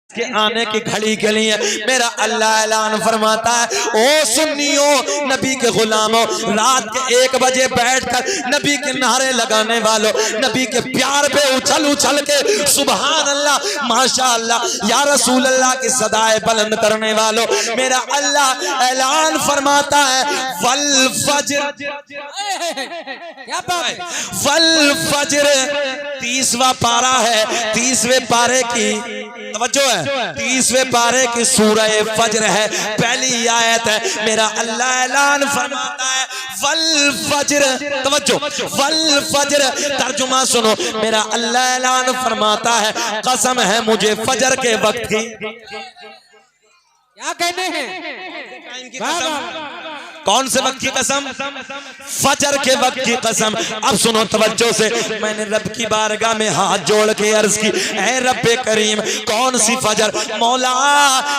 के आने की घड़ी के लिए मेरा अल्लाह ऐलान फरमाता है, ओ सुन्नियों, नबी के गुलामों, रात के 1 बजे बैठकर नबी के नारे लगाने वालों, नबी के प्यार पे उछल उछल के सुभान अल्लाह माशाअल्लाह या रसूल अल्लाह की सदाएं बुलंद करने वालों, मेरा अल्लाह ऐलान फरमाता है वल फज्र, क्या बात, वल फज्र 30वां पारा है, 30वें पारे की तवज्जो है, 30वें पारे की सूरह फज्र है, पहली आयत है। मेरा अल्लाह ऐलान फरमाता है वल फज्र, तवज्जो, वल फज्र, तर्जुमा सुनो, मेरा अल्लाह ऐलान फरमाता है कसम है मुझे फजर के वक्त की। क्या कहते हैं? कौन से वक्त की कसम? फजर के वक्त की कसम। अब सुनो तवज्जो से, मैंने रब की बारगाह में हाथ जोड़ के अर्ज की, ऐ रब्बे करीम कौन सी फजर? मौला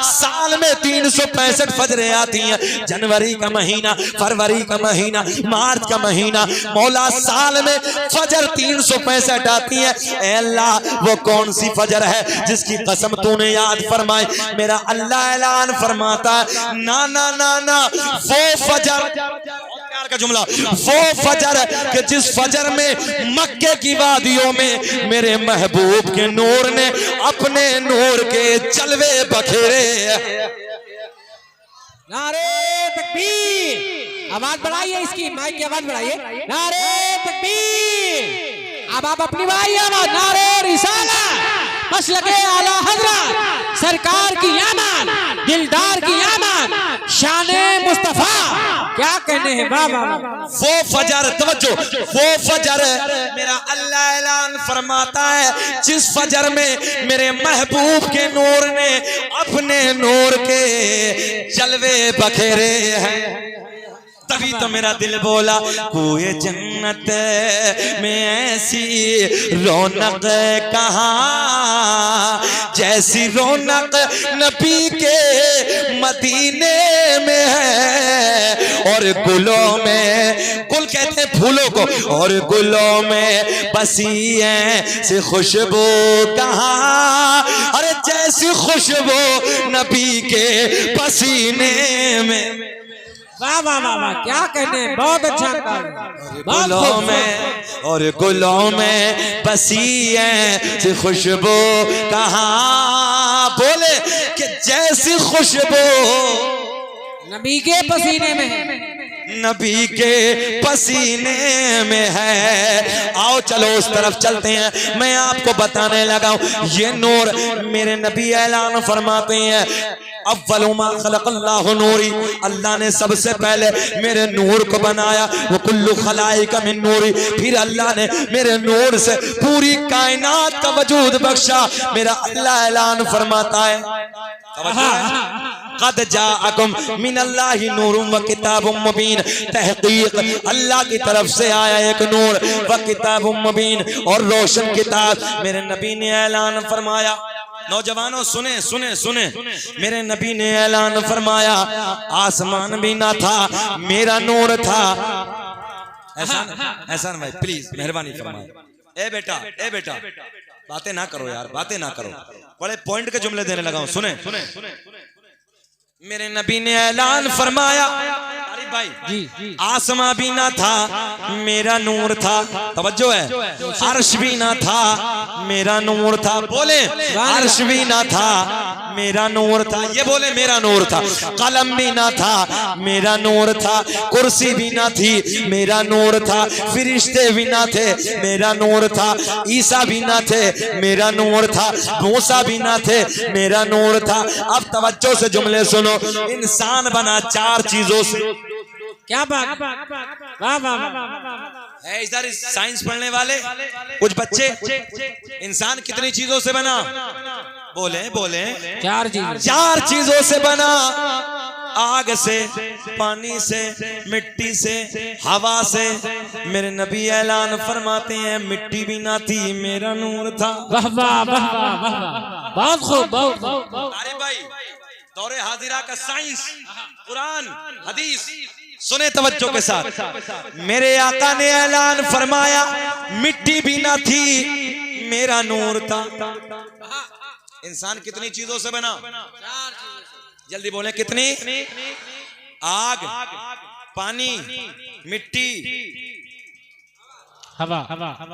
साल में 365 फजरें आती हैं, जनवरी का महीना, फरवरी का महीना, मार्च का महीना, मौला साल में फजर 365 आती है। ऐ अल्लाह वो कौन सी फजर है जिसकी कसम तूने याद फरमाई? मेरा अल्लाह ऐलान फरमाता है ना ना ना ना, वो फजर, प्यार का जुमला, वो फजर कि जिस फजर में मक्के की वादियों में मेरे महबूब के नूर ने अपने नूर के जलवे बखेरे। नारे तकबीर, आवाज बढ़ाइए, इसकी माइक की आवाज बढ़ाइए। नारे तकबीर, अब आप अपनी भाई आवाज, नारे रिसाला, मसलके आला हजरत सरकार की आमद, दिलदार की आमद, शाने मुस्तफा, क्या कहने हैं बाबा? वो फजर, तवज्जो, वो फजर मेरा अल्लाह ऐलान फरमाता है जिस फजर में मेरे महबूब के नूर ने अपने नूर के जलवे बखेरे हैं। तभी तो मेरा दिल बोला कोई जन्नत में ऐसी रौनक कहाँ, जैसी रौनक नबी के मदीने में है। और गुलों में, गुल कहते हैं फूलों को, और गुलों में बसी ऐसी खुशबू कहाँ, अरे जैसी खुशबू नबी के पसीने में। वाह वाह वाह वाह, क्या कहते हैं, बहुत अच्छा गुलों में, और गुलों में बसी है खुशबू कहाँ, बोले कि जैसी खुशबू नबी के पसीने में है, नबी के पसीने में है। आओ चलो उस तरफ चलते हैं। मैं आपको बताने लगा हूं ये नूर मेरे नबी ऐलान फरमाते हैं अव्वलुमा खलक़ल्लाहु नूरी, अल्लाह ने सबसे पहले मेरे नूर को बनाया, वो कुल्लु खलाइका मिन नूरी, फिर अल्लाह ने मेरे नूर से पूरी कायनात का वजूद बख्शा। मेरा अल्लाह ऐलान फरमाता है क़द जाअकुम मिनल्लाहि नूरुम व किताबुम मुबीन, तहक़ीक़ अल्लाह की तरफ से आया एक नूर व किताबुम मुबीन, और रोशन किताब। मेरे नबी ने ऐलान फरमाया, नौजवानों सुने सुने सुने, मेरे नबी ने ऐलान फरमाया आसमान भी ना था, मेरा नूर था। एहसान भाई प्लीज मेहरबानी फरमाए। ए बेटा बातें ना करो यार, बातें ना करो, बड़े पॉइंट के जुमले देने लगा हूं। सुने मेरे नबी ने ऐलान फरमाया भाई जी, आसमां भी ना था, मेरा नूर था। तवज्जो है, अर्श भी ना था, मेरा नूर था। बोले अर्श भी ना था, मेरा नूर था। ये बोले मेरा नूर था। कलम भी ना था, मेरा नूर था। कुर्सी भी ना थी, मेरा नूर था। फरिश्ते भी ना थे, मेरा नूर था। ईसा भी ना थे, मेरा नूर था। मूसा भी ना थे, मेरा नूर था। अब तवज्जो से जुमले सुनो, इंसान बना 4 चीजों से। क्या बात, वाह वाह वाह। इधर साइंस पढ़ने वाले कुछ बच्चे, इंसान कितनी चीजों से बना? बोले 4 चीजों से बना, आग से, पानी से, मिट्टी से, हवा से। मेरे नबी ऐलान फरमाते हैं मिट्टी भी ना थी, मेरा नूर था। वाह वाह वाह वाह, बहुत खूब, बहुत खूब। अरे भाई दौरे हाजिरा का साइंस, कुरान, हदीस सुने तवज्जो के साथ। मेरे आका ने ऐलान फरमाया मिट्टी भी ना थी, मेरा नूर था। इंसान कितनी चीजों से बना? जल्दी बोले, कितनी? आग, पानी, मिट्टी, हवा।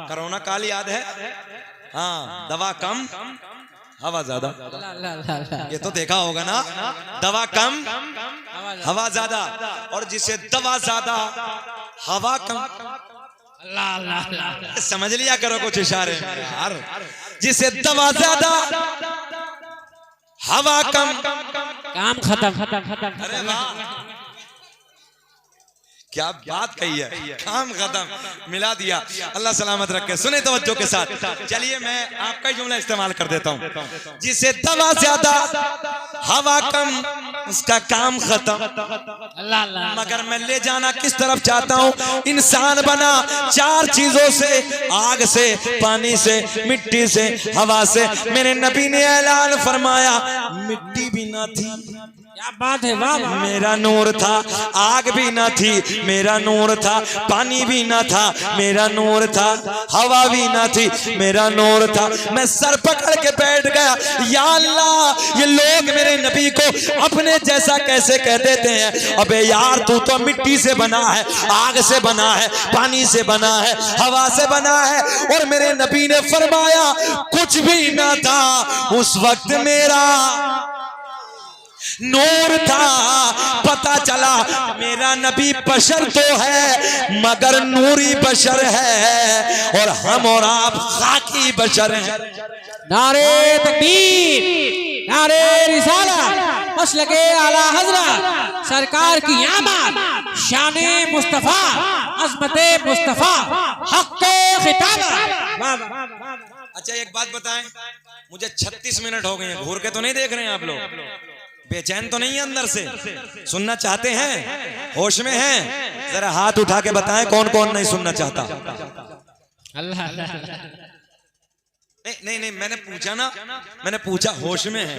कोरोना काल याद है? हाँ, दवा कम हवा ज्यादा। ये तो देखा होगा ना, दवा कम हवा ज्यादा। और जिसे दवा ज्यादा हवा कम, समझ लिया करो कुछ इशारे यार। जिसे दवा ज्यादा हवा कम, काम खत्म। अरे वाह, क्या बात कही है, काम खत्म, मिला दिया। अल्लाह सलामत रखे। सुने तवज्जो के साथ, चलिए मैं आपका ही जुमला इस्तेमाल कर देता हूँ। जिसे दवा ज्यादा हवा कम, उसका काम खत्म। मगर मैं ले जाना किस तरफ चाहता हूँ? इंसान बना चार चीजों से, आग से, पानी से, मिट्टी से, हवा से। मेरे नबी ने ऐलान फरमाया, मिट्टी भी ना थी, क्या बात है, वाह। मेरा नूर था। आग भी ना थी, मेरा नूर था। पानी भी ना था, मेरा नूर था। हवा भी ना थी, मेरा नूर था। मैं सर पकड़ के बैठ गया, या अल्लाह, ये लोग मेरे नबी को अपने जैसा कैसे कह देते हैं? अबे यार, तू तो मिट्टी से बना है, आग से बना है, पानी से बना है, हवा से बना है। और मेरे नबी ने फरमाया, कुछ भी ना था उस वक्त, मेरा नूर था। पता चला मेरा नबी बशर तो है, मगर नूरी बशर है, और हम और आप खाकी बशर हैं। नारे तकबीर, नारे रिसालत, मसलके आला हजरत सरकार की आमद, शाने मुस्तफा, अज़मते मुस्तफा, हक़्क़े खिताबत। अच्छा एक बात बताएं, मुझे 36 मिनट हो गए हैं, घूर के तो नहीं देख रहे हैं आप लोग? बेचैन तो नहीं है अंदर से? सुनना चाहते हैं? होश में हैं? जरा हाथ उठा के बताएं कौन कौन नहीं सुनना चाहता। अल्लाह नहीं, मैंने पूछा ना, मैंने पूछा होश में है,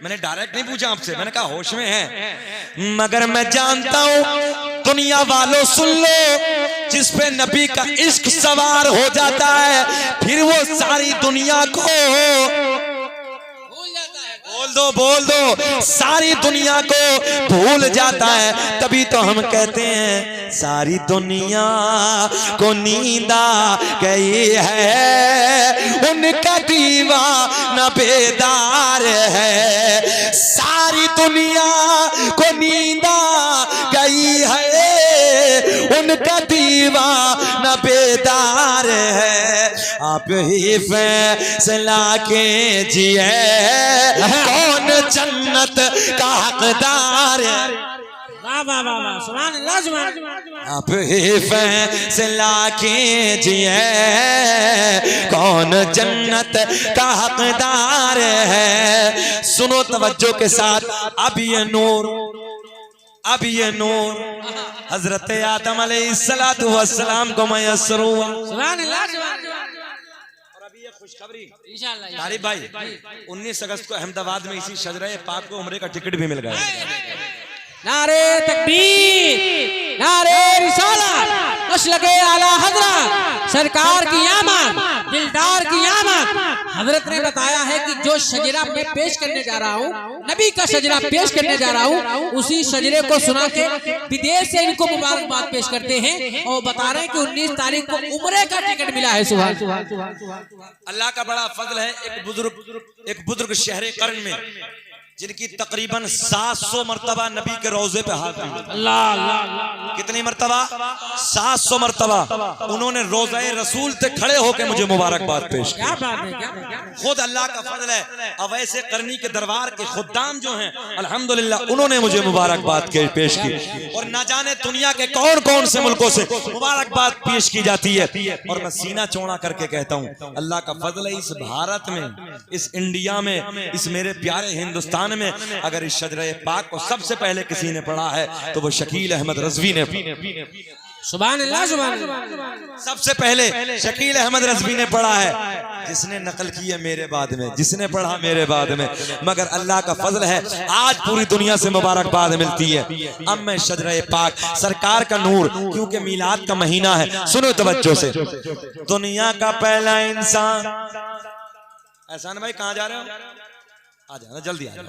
मैंने डायरेक्ट नहीं पूछा आपसे, मैंने कहा होश में है। मगर मैं जानता हूं, दुनिया वालों सुन लो, जिस पे नबी का इश्क सवार हो जाता है, फिर वो सारी दुनिया को बोल दो, सारी दुनिया को भूल जाता है। तभी तो हम कहते हैं, सारी दुनिया को नींद आ गई है, उनका दीवाना बेदार है। सारी दुनिया को नींद आ गई है, उनका दीवाना बेदार है। आप ही फैसला कीजिए, कौन जन्नत का हकदार है। आप ही फैसला कीजिए, कौन जन्नत का हकदार है। सुनो तवज्जो के साथ, अब ये नूर हजरत आदम अलैहिस्सलातु वस्सलाम को मयस्सर हुआ। खुशखबरी तारिफ भाई, 19 अगस्त को अहमदाबाद में इसी शजरा पाक को उम्रे का टिकट भी मिल गया। नारे तकबीर, नारे रिसालत, मसलके आला हजरत सरकार की आमद, दिलदार की आमद। हजरत ने बताया है कि जो शजरा मैं पेश करने जा रहा हूँ, नबी का शजरा पेश करने जा रहा हूँ, उसी शजरे को सुना के विदेश से इनको मुबारकबाद पेश करते हैं और बता रहे हैं कि 19 तारीख को उम्रे का टिकट मिला है। सुभान अल्लाह का बड़ा फजल है। एक बुजुर्ग शहरे कर्न में, जिनकी तकरीबन 700 मरतबा नबी के रोजे पे हाथ रखा। कितनी मरतबा? 700 मरतबा उन्होंने रोज़े रसूल से खड़े होकर मुझे मुबारकबाद पेश की। खुद अल्लाह का फजल है, अवैसे करनी के दरबार के खुद्दाम जो हैं, अल्हम्दुलिल्लाह उन्होंने मुझे मुबारकबाद पेश की। और न जाने दुनिया के कौन कौन से मुल्कों से मुबारकबाद पेश की जाती है। और मैं सीना चौड़ा करके कहता हूँ, अल्लाह का फजल है, इस भारत में, इस इंडिया में, इस मेरे प्यारे हिंदुस्तान में अगर इस शजरे पाक को सबसे पहले किसी ने पढ़ा है तो वो शकील अहमद रज़वी ने। सुभान अल्लाह, सुभान अल्लाह। सबसे पहले शकील अहमद रज़वी ने पढ़ा है, जिसने नकल की है मेरे बाद में, जिसने पढ़ा मेरे बाद में। मगर अल्लाह का फजल है, आज पूरी दुनिया से मुबारकबाद मिलती है। अब मैं शजरे पाक, सरकार का नूर, क्योंकि मीलाद का महीना है, सुनो तवज्जो से। दुनिया का पहला इंसान एहसान भाई कहाँ जा रहे हो? आ जाना जल्दी आ जाओ।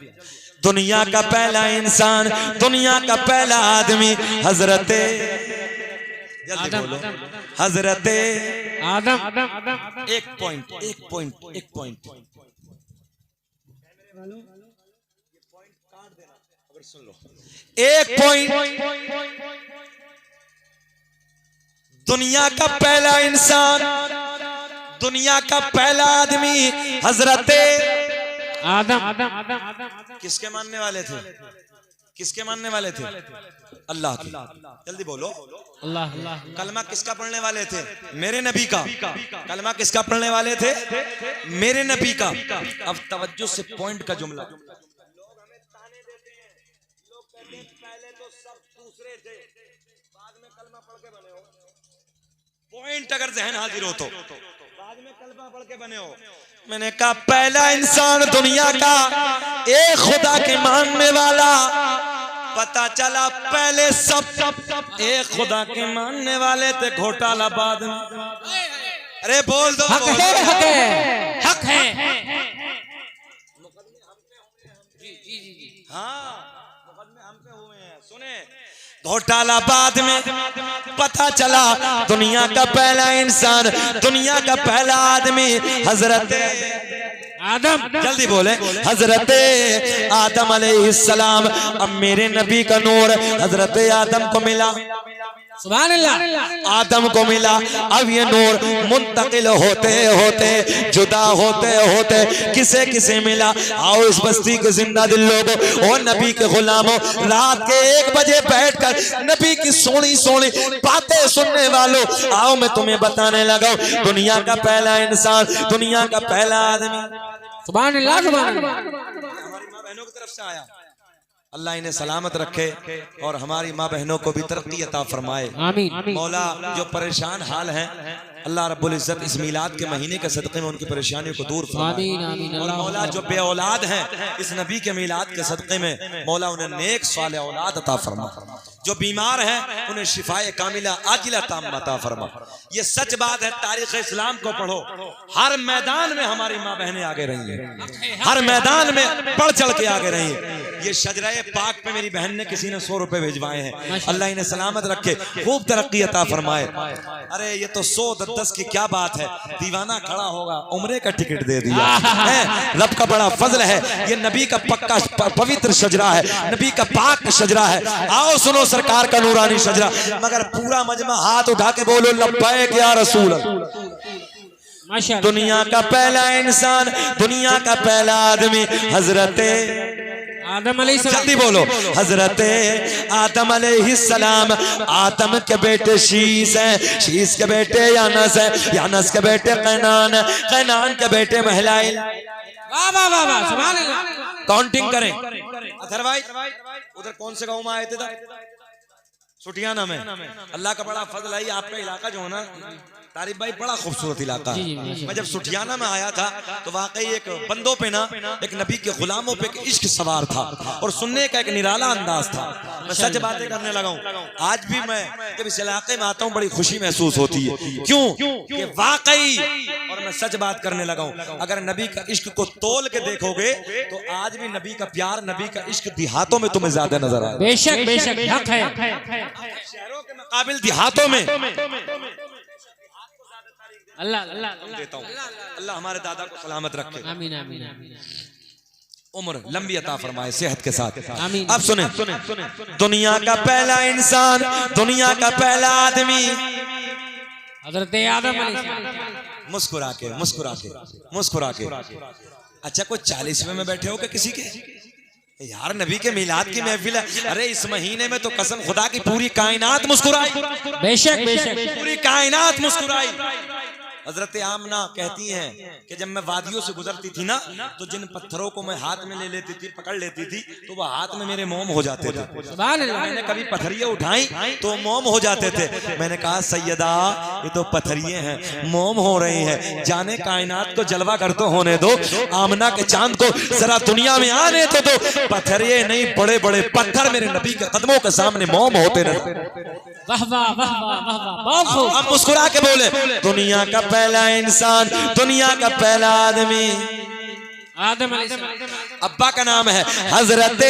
दुनिया का पहला इंसान, दुनिया का पहला आदमी हजरते, जल्दी बोलो, हजरते आदम। एक पॉइंट सुन लो, एक पॉइंट। दुनिया का पहला इंसान, दुनिया का पहला आदमी हजरते आदम। किसके मानने वाले थे? किसके मानने वाले थे? अल्लाह की। जल्दी बोलो, अल्लाह। कलमा किसका पढ़ने वाले थे? मेरे नबी का। कलमा किसका पढ़ने वाले थे? मेरे नबी का। अब तवज्जो से पॉइंट का जुमला। लोग हमें ताने देते हैं, लोग कहते हैं पहले तो सब दूसरे थे, बाद में कलमा पढ़ के बने हो। पॉइंट अगर जहन हाजिर हो तो बाद में कलमा पढ़ के बने हो। मैंने कहा पहला इंसान दुनिया का एक खुदा के मानने वाला, पता चला पहले सब एक खुदा के मानने वाले थे, घोटाला बाद में। अरे बोल दो, हक है, हक है, हक है। हाँ, मुकदमे हम पे हुए हैं। सुने, घोटाला बाद में पता चला दुनिया का पहला इंसान, दुनिया का पहला आदमी हजरत आदम। जल्दी बोले, हजरत आदम अलैहिस्सलाम। अब मेरे नबी का नूर हजरत आदम को मिला, सुभान अल्लाह। आदम को मिला। अब ये नूर मुंतकिल होते होते, जुदा होते होते किसे किसे मिला? आओ इस बस्ती के जिंदा दिल लोगों और नबी के गुलामों, रात के 1 बजे बैठकर नबी की सोनी सोनी बातें सुनने वालों, आओ मैं तुम्हें बताने लगा दुनिया का पहला इंसान, दुनिया का पहला आदमी। सुभान अल्लाह, सुभान अल्लाह। हमारी माँ बहनों की तरफ से आया, अल्लाह इन्हें सलामत रखे और हमारी माँ बहनों को भी तरक्की अता फरमाए। आमीन। मौला जो परेशान हाल हैं, अल्लाह रब्बुल इज्जत इस मिलाद के महीने के सदक़े में उनकी परेशानियों को दूर फरमाए। आमीन, आमीन। और मौला जो बे औलाद हैं, इस नबी के मिलाद के सदक़े में मौला उन्हें नेक साले औलाद अता फरमा। जो बीमार हैं उन्हें शिफाए कामिला आजिला ताम्मा अता फरमा। ये सच बात है, तारीख़ इस्लाम को पढ़ो, हर मैदान में हमारी माँ बहनें आगे रही हैं, हर मैदान में बढ़ चढ़ के आगे रही हैं। ये शजराए पाक पे मेरी बहन ने किसी ने 100 रुपए भिजवाए हैं, अल्लाह इन्हें सलामत रखे, खूब तरक्की अता फरमाए। अरे ये तो 100-10 की क्या बात है, दीवाना खड़ा होगा, उम्रे का टिकट दे दिया है। रब का बड़ा फजल है, ये नबी का पक्का पवित्र शजरा है, नबी का पाक शजरा है। आओ सुनो सरकार का नूरानी शजरा, मगर पूरा मजमा हाथ उठा के बोलो लब्बैक या रसूल। दुनिया का पहला इंसान, दुनिया का पहला आदमी हजरत आदम अलैहिस्सलाम। जल्दी बोलो, हजरत आदम अलैहिस्सलाम। आदम के बेटे शीस हैं, शीस के बेटे यानस हैं, यानस के बेटे कैनान, कैनान के बेटे महलाइल। वाह वाह वाह वाह, सुभान अल्लाह। काउंटिंग करें। अथर भाई उधर कौन से गांव में आए थे? सुटियाना में। अल्लाह का बड़ा फजल है, आपका इलाका जो है ना तारिफ भाई, बड़ा खूबसूरत इलाका। मैं जब सुठियाना में आया था तो वाकई एक बंदों पे ना, एक नबी के गुलामों पे इश्क सवार था और सुनने का एक निराला अंदाज था। मैं सच बातें करने लगा हूँ, आज भी मैं जब इस इलाके में आता हूँ बड़ी खुशी महसूस होती है। क्यों? कि वाकई, और मैं सच बात करने लगा हूँ, अगर नबी का इश्क को तोल के देखोगे तो आज भी नबी का प्यार, नबी का इश्क देहातों में तुम्हें ज्यादा नजर आए। बेशक बेशक, हक है। शहरों के मुकाबिल देहातों में अल्लाह अल्लाह देता हूँ। अल्लाह हमारे दादा को सलामत रखे, आमीन आमीन आमीन। उम्र लंबी अता फरमाए सेहत के साथ। आमीन। अब सुने, दुनिया का पहला इंसान, दुनिया का पहला आदमी हजरत आदम अलैहिस्सलाम। मुस्कुरा के मुस्कुरा के मुस्कुरा के। अच्छा कोई 40वें में बैठे हो क्या किसी के? यार नबी के मिलाद की महफिल है। अरे इस महीने में तो कसम खुदा की पूरी कायनात मुस्कुराई। बेशक बेशक, पूरी कायनात मुस्कुराई। हजरत आमना कहती हैं कि जब मैं वादियों से गुजरती थी ना तो जिन पत्थरों को मैं हाथ में ले लेती थी, पकड़ लेती थी, तो वह हाथ में मेरे मोम हो जाते थे। मैंने कभी पत्थरिये उठाई तो मोम हो जाते थे। मैंने कहा सैयदा ये तो पत्थरिये हैं, मोम हो रही हैं, जाने कायनात को जलवा कर तो होने दो, आमना के चांद को जरा दुनिया में आने तो दो। पत्थरिये नहीं, बड़े बड़े पत्थर मेरे नबी के कदमों के सामने मोम होते रहे। वाह वाह वाह वाह वाह। अब मुस्कुरा के बोले दुनिया का पहला इंसान, दुनिया का पहला आदमी आदम अलैहिस्सलाम। अब्बा का नाम है हजरत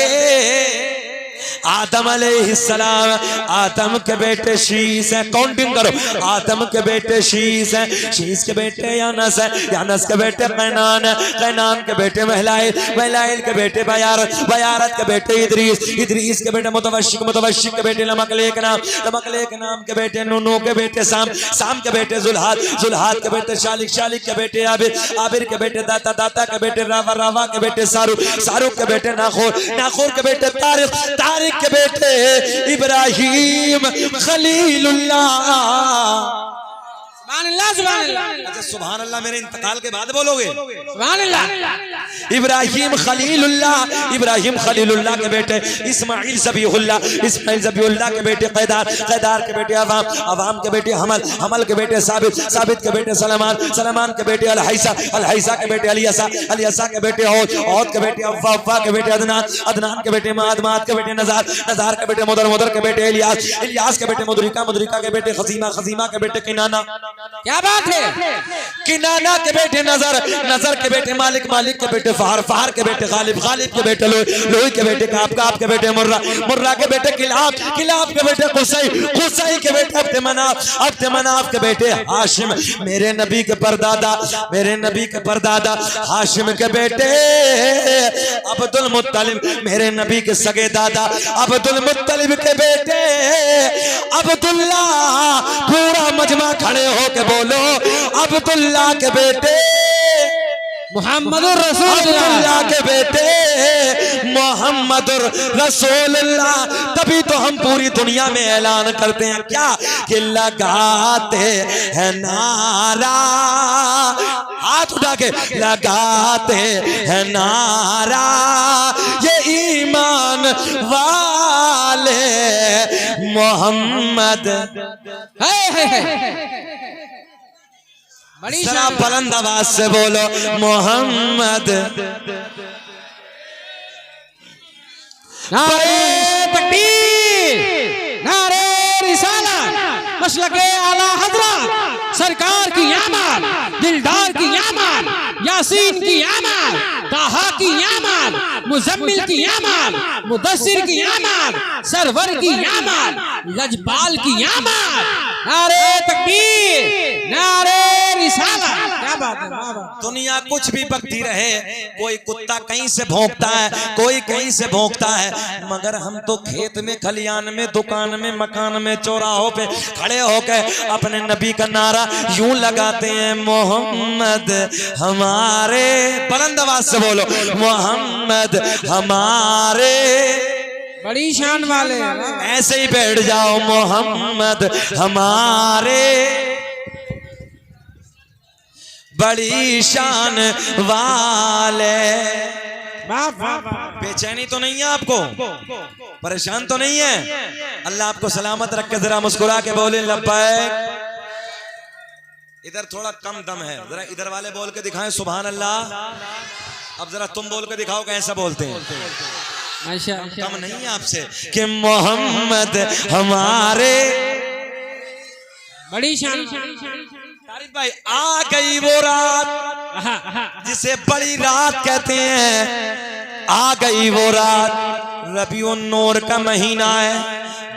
आदम अलैहिस्सलाम। आदम के बेटे शीस है, काउंटिंग करो। आदम के बेटे शीस है, शीस के बेटे यानस है, यानस के बेटे कैनान है, कैनान के बेटे महलाइल, महलाइल के बेटे बयारत, बयारत के बेटे इदरीस, इदरीस के बेटे मुतवशिक, मुतवशिक के बेटे लमकले के नाम, लमकले के नाम के बेटे नूनू के बेटे साम, साम के बेटे जुल्हाद, जुल्हाद के बेटे शालिक, शालिक के बेटे आबिर, आबिर के बेटे दाता, दाता के बेटे रावा, रावा के बेटे सारुक, सारुक के बेटे नाखोर, नाखोर के बेटे तारिक, तारिक के बेटे इब्राहिम खलीलुल्लाह। अच्छा सुभान अल्लाह मेरे इंतकाल के बाद बोलोगे सुभान अल्लाह। इब्राहिम खलीलुल्लाह, इब्राहिम खलीलुल्लाह के बेटे इस्माइल ज़बीहुल्लाह, इस्माइल ज़बीहुल्लाह के बेटे कैदार, कैदार के बेटे अवाम, अवाम के बेटे हमल, हमल के बेटे साबित, साबित के बेटे सलमान, सलमान के बेटे अलहैसा, अलहैसा के बेटे अलियसा, अलियसा के बेटे औद, औद के बेटे अव्वा, अव्वा के बेटे अदनान, अदनान के बेटे माद, माद के बेटे नज़ार, नज़ार के बेटे मुदर, मुदर के बेटे इलियास, इलियास के बेटे मुदरिका, मुदरिका के बेटे खसीमा, खसीमा के बेटे किनाना। क्या बात है? किनाना के बेटे नजर, नजर के बेटे मालिक, मालिक के बेटे फहर, फहर के बेटे गालिब, गालिब के बेटे लोही, लोही के बेटे काब, काब के बेटे मुर्रा, मुर्रा के बेटे किलाब, किलाब के बेटे कुसै, कुसै के बेटे अब्द मनाफ, अब्द मनाफ के बेटे हाशिम, मेरे नबी के परदादा, मेरे नबी के परदादा हाशिम के बेटे अब्दुल मुत्तलिब, मेरे नबी के सगे दादा अब्दुल मुत्तलिब के बेटे अब्दुल्ला। पूरा मजमा खड़े हो के बोलो अब्दुल्ला के बेटे मुहम्मदुर रसूलुल्लाह, अब्दुल्ला के बेटे मुहम्मदुर रसूलुल्लाह। तभी तो हम पूरी दुनिया में ऐलान करते हैं क्या कि लगाते हैं नारा, हाथ उठा के लगाते हैं नारा, ये ईमान वाले मोहम्मद। जरा बुलंद आवाज से बोलो मोहम्मद। नारे तकबीर, नारे रिसालत, मसलके आला हज़रत सरकार की आमद, दिलदार की आमद, यासीन की आमद, ताहा की आमद, मुजम्मिल की आमद, मुदस्सिर की आमद, सरवर की आमद, लजपाल की आमद। नारे तकबीर, नारे रिसालत। क्या बात है? दुनिया कुछ भी बकती रहे, कोई कुत्ता कहीं से भौंकता है, कोई कहीं से भौंकता है, मगर हम तो खेत में, खलियान में, दुकान में, मकान में, चौराहों पे खड़े होकर अपने नबी का नारा यूं लगाते हैं मोहम्मद हमारे। बुलंद आवाज से बोलो मोहम्मद हमारे। बड़ी शान वाले ऐसे ही बैठ जाओ मोहम्मद हमारे, बड़ी शान वाले। बेचैनी तो नहीं है आपको, परेशान तो नहीं है? अल्लाह आपको सलामत रख के जरा मुस्कुरा के बोले लब्बैक। इधर थोड़ा कम दम है, जरा इधर वाले बोल के दिखाएं सुभान अल्लाह। अब जरा तुम बोल के दिखाओ कैसा बोलते हैं। कम नहीं है आपसे कि मोहम्मद हमारे। बड़ी शान। तारिक भाई आ गई वो रात जिसे बड़ी रात कहते हैं, आ गई वो रात। रबीउन नूर का महीना है,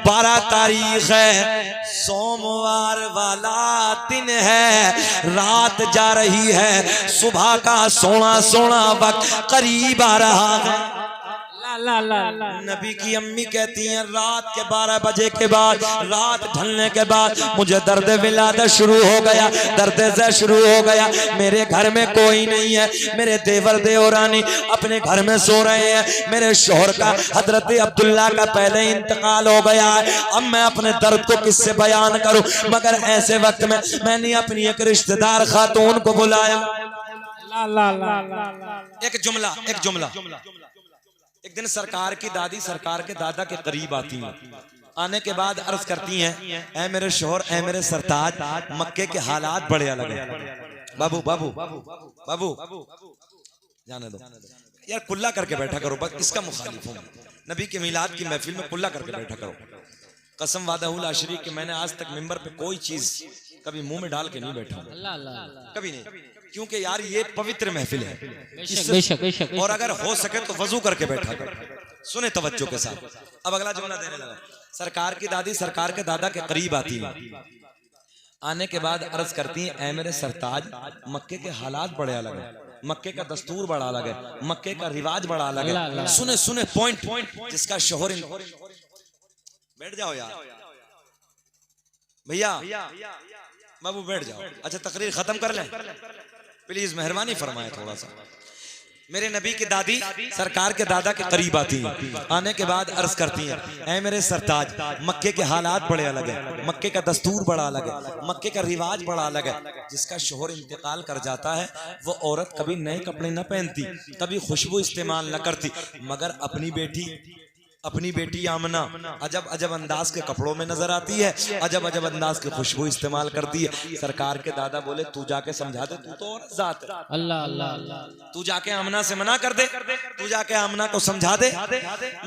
12 तारीख है, सोमवार वाला दिन है, रात जा रही है, सुबह का सोना सोना वक्त करीब आ रहा है। नबी की अम्मी कहती हैं रात के 12 बजे के बाद, रात ढलने के बाद मुझे दर्द विलादत शुरू हो गया, दर्द ज़े शुरू हो गया। मेरे घर में कोई नहीं है, मेरे देवर देवरानी अपने घर में सो रहे हैं, मेरे शोहर का हजरत अब्दुल्ला का पहले इंतकाल हो गया है। अब मैं अपने दर्द को किससे बयान करूं? मगर ऐसे वक्त में मैंने अपनी एक रिश्तेदार खातून को बुलाया। एक जुमला, एक जुमला। एक दिन सरकार की दादी सरकार के दादा के करीब आती हैं, आने के बाद अर्ज करती हैं, ऐ मेरे शोहर, ऐ मेरे सरताज, मक्के के हालात बड़े अलग हैं। बाबू बाबू बाबू जाने दो यार, कुल्ला करके बैठा करो, बस इसका मुखालिफ हूं। नबी के मिलाद की महफिल में कुल्ला करके बैठा करो। कसम वादा शरीक कि मैंने आज तक मिंबर पे कोई चीज कभी मुंह में डाल के नहीं बैठा, कभी नहीं। क्योंकि यार ये पवित्र महफिल है। बेशक बेशक। और अगर हो सके तो वजू करके बैठा कर। सुने तवज्जो के साथ। अब अगला जुमला देने लगा। सरकार की दादी सरकार के दादा के करीब आती है, आने के बाद अर्ज करती हैं, ऐ मेरे सरताज, मक्के के हालात बड़े अलग है, मक्के का दस्तूर बड़ा अलग है, मक्के का रिवाज बड़ा अलग है। सुने सुने पॉइंट जिसका शोहर। बैठ जाओ यार भैया, बाबू बैठ जाओ। अच्छा तकरीर खत्म कर लें प्लीज, मेहरबानी फरमाए थोड़ा सा। मेरे नबी की दादी सरकार के दादा के करीब आती हैं, आने के बाद अर्ज करती हैं, ऐ मेरे सरताज, मक्के के हालात बड़े अलग है, मक्के का दस्तूर बड़ा अलग है, मक्के का रिवाज बड़ा अलग है। जिसका शोहर इंतकाल कर जाता है वो औरत कभी नए कपड़े न पहनती, कभी खुशबू इस्तेमाल न करती, मगर अपनी बेटी आमना अजब अजब अंदाज के कपड़ों में नजर आती है, अजब अजब अंदाज की खुशबू इस्तेमाल करती है। सरकार के दादा बोले, तू जाके समझा दे, तू तो औरत जात है। अल्लाह अल्लाह अल्लाह। तू जाके आमना से मना कर दे, तू जाके आमना को समझा दे।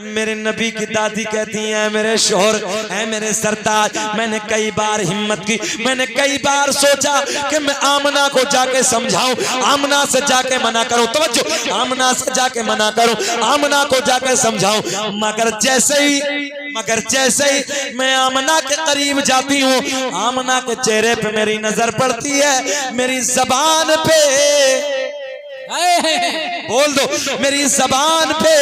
मेरे नबी की दादी कहती है, मेरे शोहर, है मेरे सरताज, मैंने कई बार हिम्मत की, मैंने कई बार सोचा कि मैं आमना को जाके समझाऊं, आमना से जाके मना करूं, तवज्जो, आमना से जाके मना करूं, आमना को जाके समझाऊं, मगर जैसे ही मैं आमना के करीब जाती हूँ, आमना के चेहरे पे मेरी नजर पड़ती है, मेरी जबान पे, बोल दो, मेरी जबान पे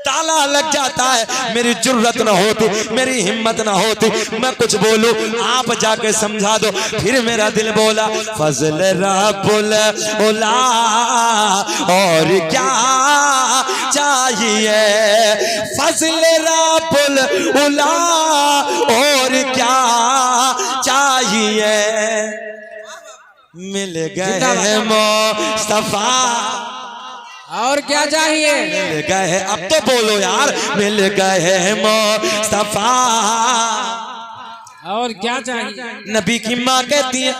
ताला लग जाता है। मेरी जुर्रत ना होती, मेरी हिम्मत ना होती, मैं कुछ बोलूं, आप जाके समझा दो। फिर मेरा दिल बोला, फजल रब्बुल उला, और क्या चाहिए, फजल रब्बुल उला, और क्या चाहिए, मिल गए मुस्तफा, और क्या चाहिए, मिल गए, अब तो बोलो यार, मिल गए मुस्तफा, और क्या चाहिए। नबी की माँ कहती है,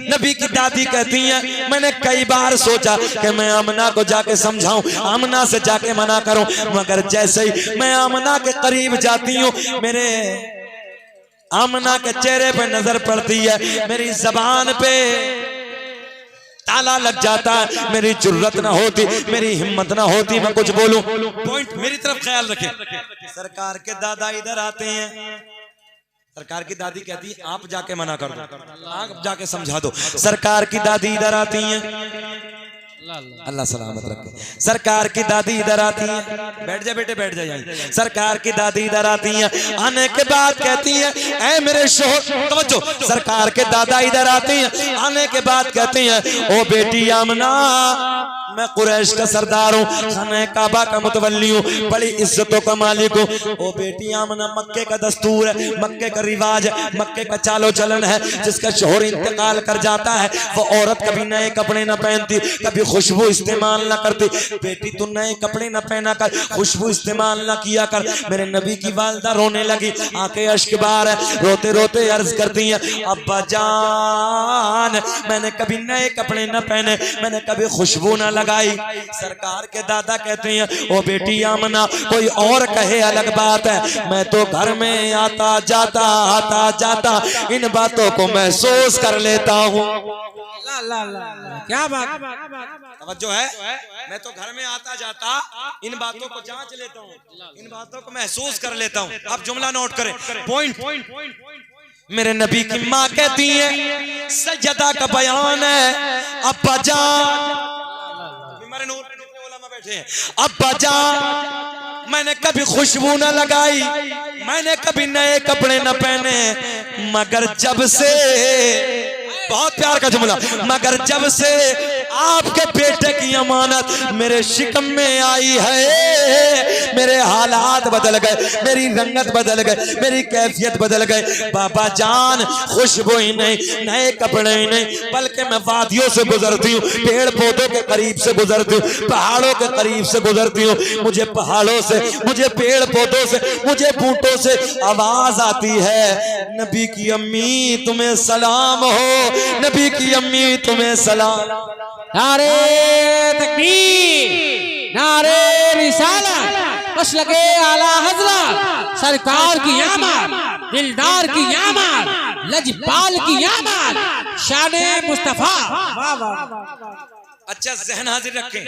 नबी की दादी कहती है, मैंने कई बार सोचा कि मैं आमना को जाके समझाऊं, आमना से जाके मना करूं, मगर जैसे ही मैं आमना के करीब जाती हूँ, मेरे आमना के चेहरे पे नजर पड़ती है, मेरी जबान पे ताला लग जाता है, मेरी जुर्रत ना होती, मेरी हिम्मत ना होती, मैं कुछ बोलूं। पॉइंट मेरी तरफ ख्याल रखें। सरकार के दादा इधर आते हैं, सरकार की दादी कहती है, आप जाके मना कर दो, आप जाके समझा दो। सरकार की दादी इधर आती हैं, अल्लाह सलामत रखे। सरकार की दादी इधर आती है, बैठ जा बेटे, बैठ जा यहीं। सरकार की दादी इधर आती है, आने के बाद कहती है, ऐ मेरे शोहर, तवज्जो, सरकार के दादा इधर आती हैं, आने के बाद कहती हैं, ओ बेटी आमना, मैं कुरैश का सरदार हूँ, खाने काबा का मुतवल्ली हूँ, बड़ी इज्जतों का मालिक हूँ। ओ बेटी आमना, मक्के का दस्तूर है, मक्के का रिवाज है, मक्के का चालो चलन है, जिसका शोहर इंतकाल कर जाता है वो औरत कभी नए कपड़े न पहनती, कभी खुशबू इस्तेमाल न करती। बेटी तू नए कपड़े न पहना कर, खुशबू इस्तेमाल न किया कर। मेरे नबी की वालदा रोने लगी, आंखें अश्क बार है, रोते रोते अर्ज करती हैं, अब्बा जान, मैंने कभी नए कपड़े न पहने, मैंने कभी खुशबू न लगाई। सरकार के दादा कहते हैं, ओ बेटी आमना, कोई और कहे अलग बात है, मैं तो घर में आता जाता इन बातों को महसूस कर लेता हूँ। क्या बात, तवज्जो है, मैं तो घर में आता जाता इन बातों को जांच लेता हूँ, इन बातों को महसूस कर लेता हूँ। अब जुमला नोट करें, पॉइंट। मेरे नबी की माँ कहती है, सज्जदा का बयान है, अब्बा जान, बैठे हैं, अब्बा जान, मैंने कभी खुशबू न लगाई, मैंने कभी नए कपड़े न पहने, मगर जब से, बहुत प्यार का जुमला, मगर जब से आपके बेटे की अमानत मेरे शिकम में आई है, मेरे हालात बदल गए, मेरी रंगत बदल गए, मेरी कैफियत बदल गए। बाबा जान, खुशबू ही नहीं, नए कपड़े ही नहीं, बल्कि मैं वादियों से गुजरती हूँ, पेड़ पौधों के करीब से गुजरती हूँ, पहाड़ों के करीब से गुजरती हूँ, मुझे पहाड़ों से, मुझे पेड़ पौधों से, मुझे बूटों से आवाज आती है, नबी की अम्मी तुम्हें सलाम हो, नबी की अम्मी तुम्हें सलाम। नारे तकबीर, नारे रिसालत, मसलके आला हज़रत, सरकार की आमद, दिलदार की आमद, लजपाल की आमाल शाने मुस्तफा। वाह वाह। अच्छा जहन हाजिर रखें,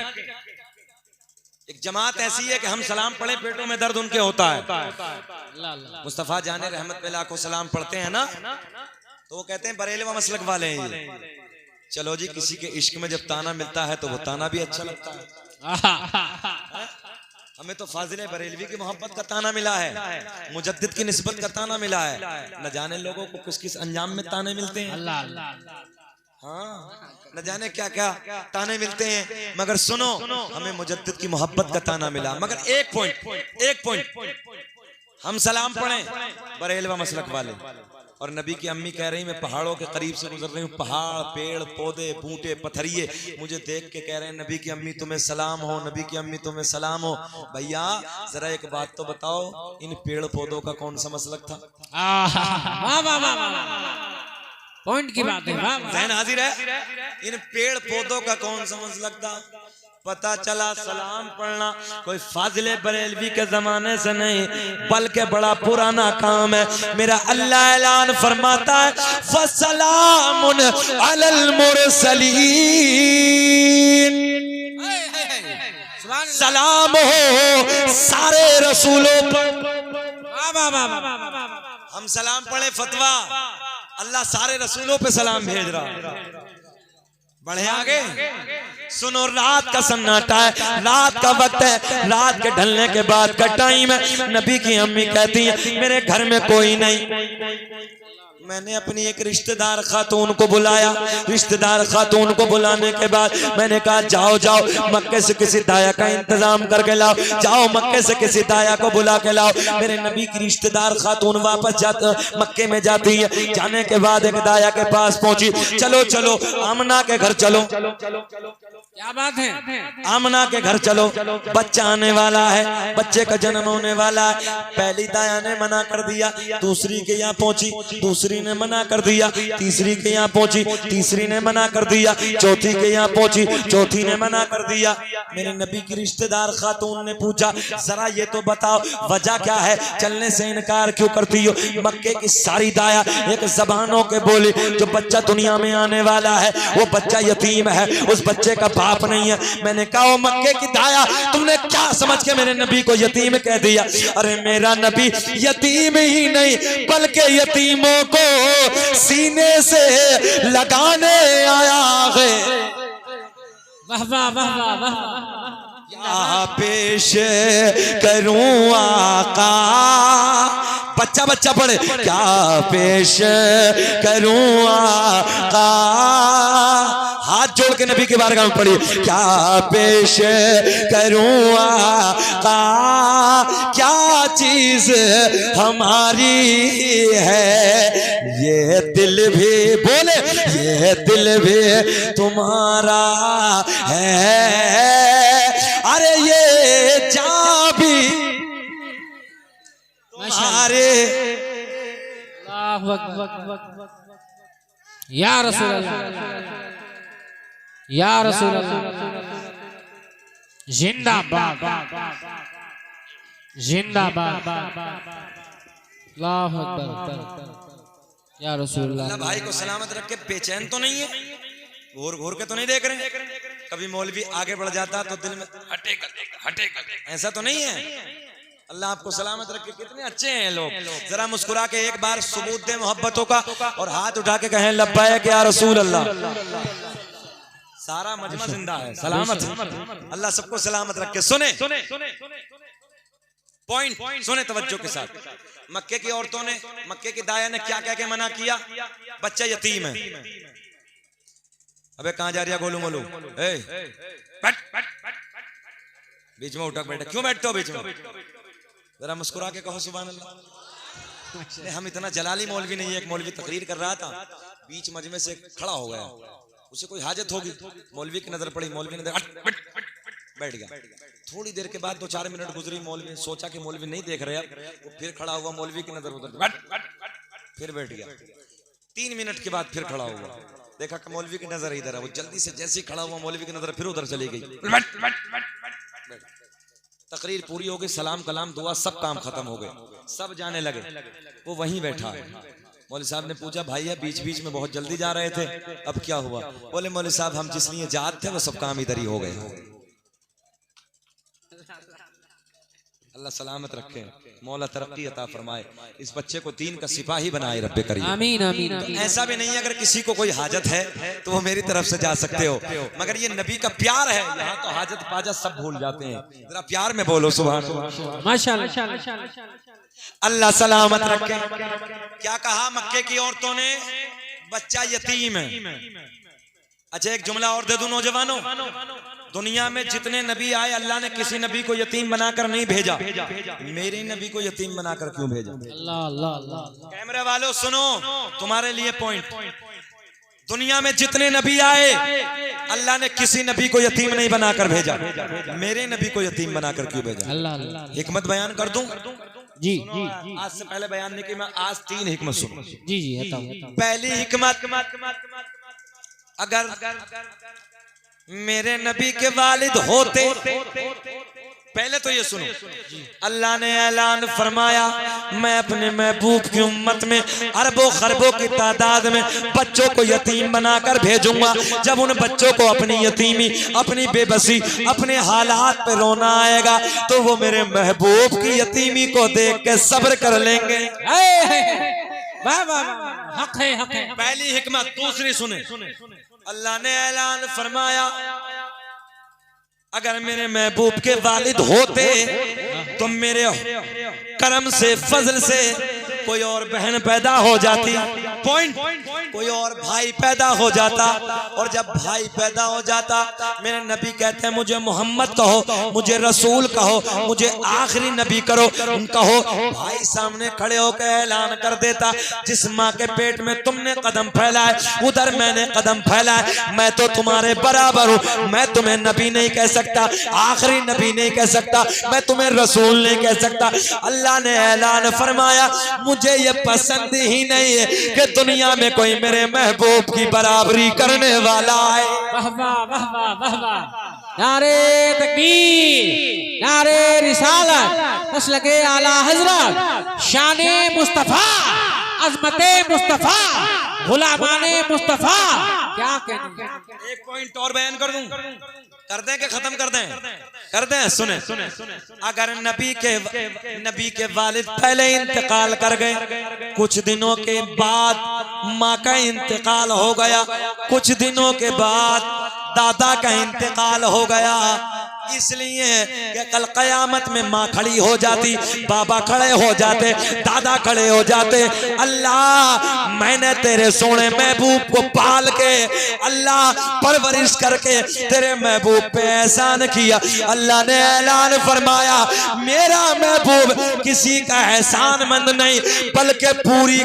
एक जमात ऐसी है कि हम सलाम पढ़े पेटों में दर्द उनके होता है। मुस्तफा जाने रहमत पे लाखों सलाम पढ़ते हैं ना, तो वो कहते हैं बरेलवा मसलक वाले हैं ये। चलो जी, किसी के इश्क में जब ताना मिलता है तो वो ताना भी अच्छा लगता है। हमें तो फाजिल बरेलवी की मोहब्बत का ताना मिला है, मुजद्दिद की निस्बत का ताना मिला है। न जाने लोगों को किस किस अंजाम में ताने मिलते हैं, हाँ न जाने क्या क्या ताने मिलते हैं, मगर सुनो हमें मुजद्दिद की मोहब्बत का ताना मिला। मगर एक पॉइंट हम सलाम पढ़ें बरेलवा मसलक वाले, और नबी की अम्मी कह रही मैं पहाड़ों के करीब से गुजर रही हूँ, पहाड़ पेड़ पौधे बूटे पथरिए मुझे देख के कह रहे हैं नबी की अम्मी तुम्हें सलाम हो, नबी की अम्मी तुम्हें सलाम हो। भैया जरा एक बात तो बताओ, इन पेड़ पौधों का कौन सा मसलक था? पॉइंट की बात है, जहन हाजिर है। इन पेड़ पौधों का कौन सा मसलक था? पता चला सलाम पढ़ना कोई फाजिले बरेलवी के जमाने से नहीं, बल्कि बड़ा पुराना काम है। मेरा अल्लाह ऐलान फरमाता है फसलामुन अलल मुरसलीन, सलाम हो सारे रसूलों पर। हम सलाम पढ़े फतवा, अल्लाह सारे रसूलों पे सलाम भेज रहा है। बढ़े आगे सुनो, रात का सन्नाटा है, रात का वक्त है, रात के ढलने के बाद का टाइम है। नबी की अम्मी कहती है मेरे घर में कोई नहीं। मैंने अपनी एक रिश्तेदार खातून को बुलाया, रिश्तेदार खातून को बुलाने के बाद मैंने कहा जाओ जाओ मक्के से किसी दाया का इंतजाम करके लाओ, जाओ मक्के से किसी दाया को बुला के लाओ। मेरे नबी की रिश्तेदार खातून वापस मक्के में जाती है, जाने के बाद एक दाया के पास पहुंची, चलो चलो आमना के घर चलो। क्या बात है? आमना के घर चलो, बच्चा आने वाला है, बच्चे का जन्म होने वाला है। पहली दाया ने मना कर दिया, दूसरी के यहाँ पहुंची, दूसरी ने मना कर दिया, तीसरी के यहाँ पहुंची, तीसरी ने मना कर दिया, चौथी के यहाँ पहुंची, चौथी ने मना कर दिया। मेरे नबी की रिश्तेदार खातून ने पूछा जरा ये तो बताओ वजह क्या है, चलने से इनकार क्यों करती हो? मक्के की सारी दाया एक जबानों के बोली, जो बच्चा दुनिया में आने वाला है वो बच्चा यतीम है, उस बच्चे का बाप नहीं है। मैंने कहा मक्के की दाया तुमने क्या समझ के मेरे नबी को यतीम कह दिया? अरे मेरा नबी यतीम ही नहीं बल्कि यतीमों को सीने से लगाने आया है। वाह वाह वाह वाह। क्या पेश करूं आका, बच्चा बच्चा पढ़े, क्या पेश करूं आका, हाथ जोड़ के नबी के बारगाह में पढ़िए, क्या पेश करूं आका, क्या चीज हमारी है, ये दिल भी बोले ये दिल भी तुम्हारा है, अरे ये जान भी तुम्हारे। या रसूल अल्लाह, या रसूल अल्लाह, जिंदाबाद जिंदाबाद, अल्लाहु अकबर। या रसूल अल्लाह भाई को सलामत रख के बेचैन तो नहीं है, घूर घूर के तो नहीं देख रहे? कभी मौलवी आगे बढ़ जाता तो दिल में हटे कर देगा, हटे कर देगा, ऐसा तो नहीं है। अल्लाह आपको सलामत रखे। कितने अच्छे हैं लोग, जरा मुस्कुरा के एक बार सबूत दे मोहब्बतों का और हाथ उठा के कहें लब्बैक या रसूल अल्लाह। सारा मजमा जिंदा है, सलामत है। अल्लाह सबको सलामत रखे। सुने पॉइंट सुने तवज्जो के साथ। मक्के की औरतों ने, मक्के की दाया ने क्या कह के मना किया? बच्चा यतीम है। अबे कहां जा रही है गोलू मोलू, बीच में उठक बैठे, क्यों बैठते हो बीच में? जरा मुस्कुरा के कहो सुभान अल्लाह। हम इतना जलाली मौलवी नहीं है। एक मौलवी तकरीर कर रहा था, बीच मजमे से खड़ा हो गया, उसे कोई हाजत होगी, मौलवी की नजर पड़ी, मौलवी ने बैठ गया। थोड़ी देर के बाद 2-4 मिनट गुजरी, मौलवी सोचा कि मौलवी नहीं देख रहे, वो फिर खड़ा हुआ, मौलवी की नजर उधर, फिर बैठ गया। 3 मिनट के बाद फिर खड़ा हुआ, देखा कि मौलवी की नजर इधर है, वो जल्दी से जैसे ही खड़ा हुआ मौलवी की नजर फिर उधर चली गई। तकरीर पूरी हो गई, सलाम कलाम दुआ सब काम खत्म हो गए, सब जाने लगे, वो वहीं बैठा है। मौलवी साहब ने पूछा भाई बीच बीच में बहुत जल्दी जा रहे थे, अब क्या हुआ? बोले मौलवी साहब हम जिस लिए जात थे वो सब काम इधर ही हो गए। अल्लाह सलामत रखे, मौला तरक्की अता फरमाए, इस बच्चे को दीन का सिपाही बनाए रब्बे करीम। आमीन आमीन। तो ऐसा भी नहीं है अगर किसी को कोई हाजत है तो वो मेरी तरफ से जा सकते हो, मगर ये नबी का प्यार है, यहाँ तो हाजत पाजत सब भूल जाते हैं। जरा प्यार में बोलो सुभान अल्लाह। माशाअल्लाह। अल्लाह सलामत रखे। क्या कहा मक्के की औरतों ने? बच्चा यतीम है। अच्छा एक जुमला और दे दूं नौजवानों, दुनिया में जितने नबी आए अल्लाह ने किसी नबी को यतीम बनाकर नहीं भेजा, मेरे नबी को यतीम बनाकर क्यों भेजा? अल्लाह अल्लाह अल्लाह। कैमरे वालों सुनो, तुम्हारे लिए पॉइंट। दुनिया में जितने नबी आए अल्लाह ने किसी नबी को यतीम नहीं बनाकर भेजा, मेरे नबी को यतीम बनाकर क्यों भेजा? अल्लाह अल्लाह। हिकमत बयान कर दूं? जी जी। आज से पहले बयान नहीं की, मैं आज 3 हिकमत सुनो। जी जी बताओ। पहली हिकमत, अगर मेरे नबी के वालिद होते, पहले तो ये सुनो, अल्लाह ने ऐलान फरमाया मैं अपने महबूब की उम्मत में अरबों खरबों की तादाद में बच्चों को यतीम बनाकर भेजूंगा। जब उन बच्चों को अपनी यतीमी, अपनी बेबसी, अपने हालात पे रोना आएगा तो वो मेरे महबूब की यतीमी को देख के सब्र कर लेंगे। वाह वाह, हक है हक है। पहली हिकमत। दूसरी सुने, अल्लाह ने ऐलान फरमाया अगर मेरे महबूब के वालिद होते तो मेरे करम से, फजल से कोई और बहन पैदा हो जाती, पॉइंट, कोई और भाई पैदा हो जाता, और जब भाई पैदा हो जाता मेरे नबी कहते हैं मुझे मोहम्मद कहो, मुझे रसूल कहो, मुझे आखिरी नबी करो, कहो। भाई सामने खड़े होकर ऐलान कर देता जिस माँ के पेट में तुमने कदम फैलाए उधर मैंने कदम फैलाए, मैं तो तुम्हारे बराबर हूँ, मैं तुम्हें नबी नहीं कह सकता, आखिरी नबी नहीं कह सकता, मैं तुम्हें रसूल नहीं कह सकता। अल्लाह ने ऐलान फरमाया मुझे ये पसंद ही नहीं है कि दुनिया में कोई मेरे महबूब की बराबरी करने वाला है। वाह वाह वाह वाह वाह वाह। नारे तकबीर, नारे रिसालत, मसलके आला हजरत, शाने मुस्तफा, अजमते मुस्तफा, गुलामाने मुस्तफा। क्या कहने? एक पॉइंट और बयान कर दूं, कर दें कि खत्म कर दें? कर दें। सुने, अगर नबी के वालिद पहले इंतकाल कर गए, कुछ दिनों के बाद माँ का इंतकाल हो गया, कुछ दिनों के बाद दादा का इंतकाल हो गया, इसलिए कि कल कयामत में माँ खड़ी हो जाती, बाबा खड़े हो जाते, दादा खड़े हो जाते। अल्लाह मैंने तेरे सोने महबूब को पाल के, अल्लाह परवरिश करके तेरे महबूब पे एहसान किया। अल्लाह ने ऐलान फरमाया मेरा महबूब किसी का एहसानमंद नहीं बल्कि पूरी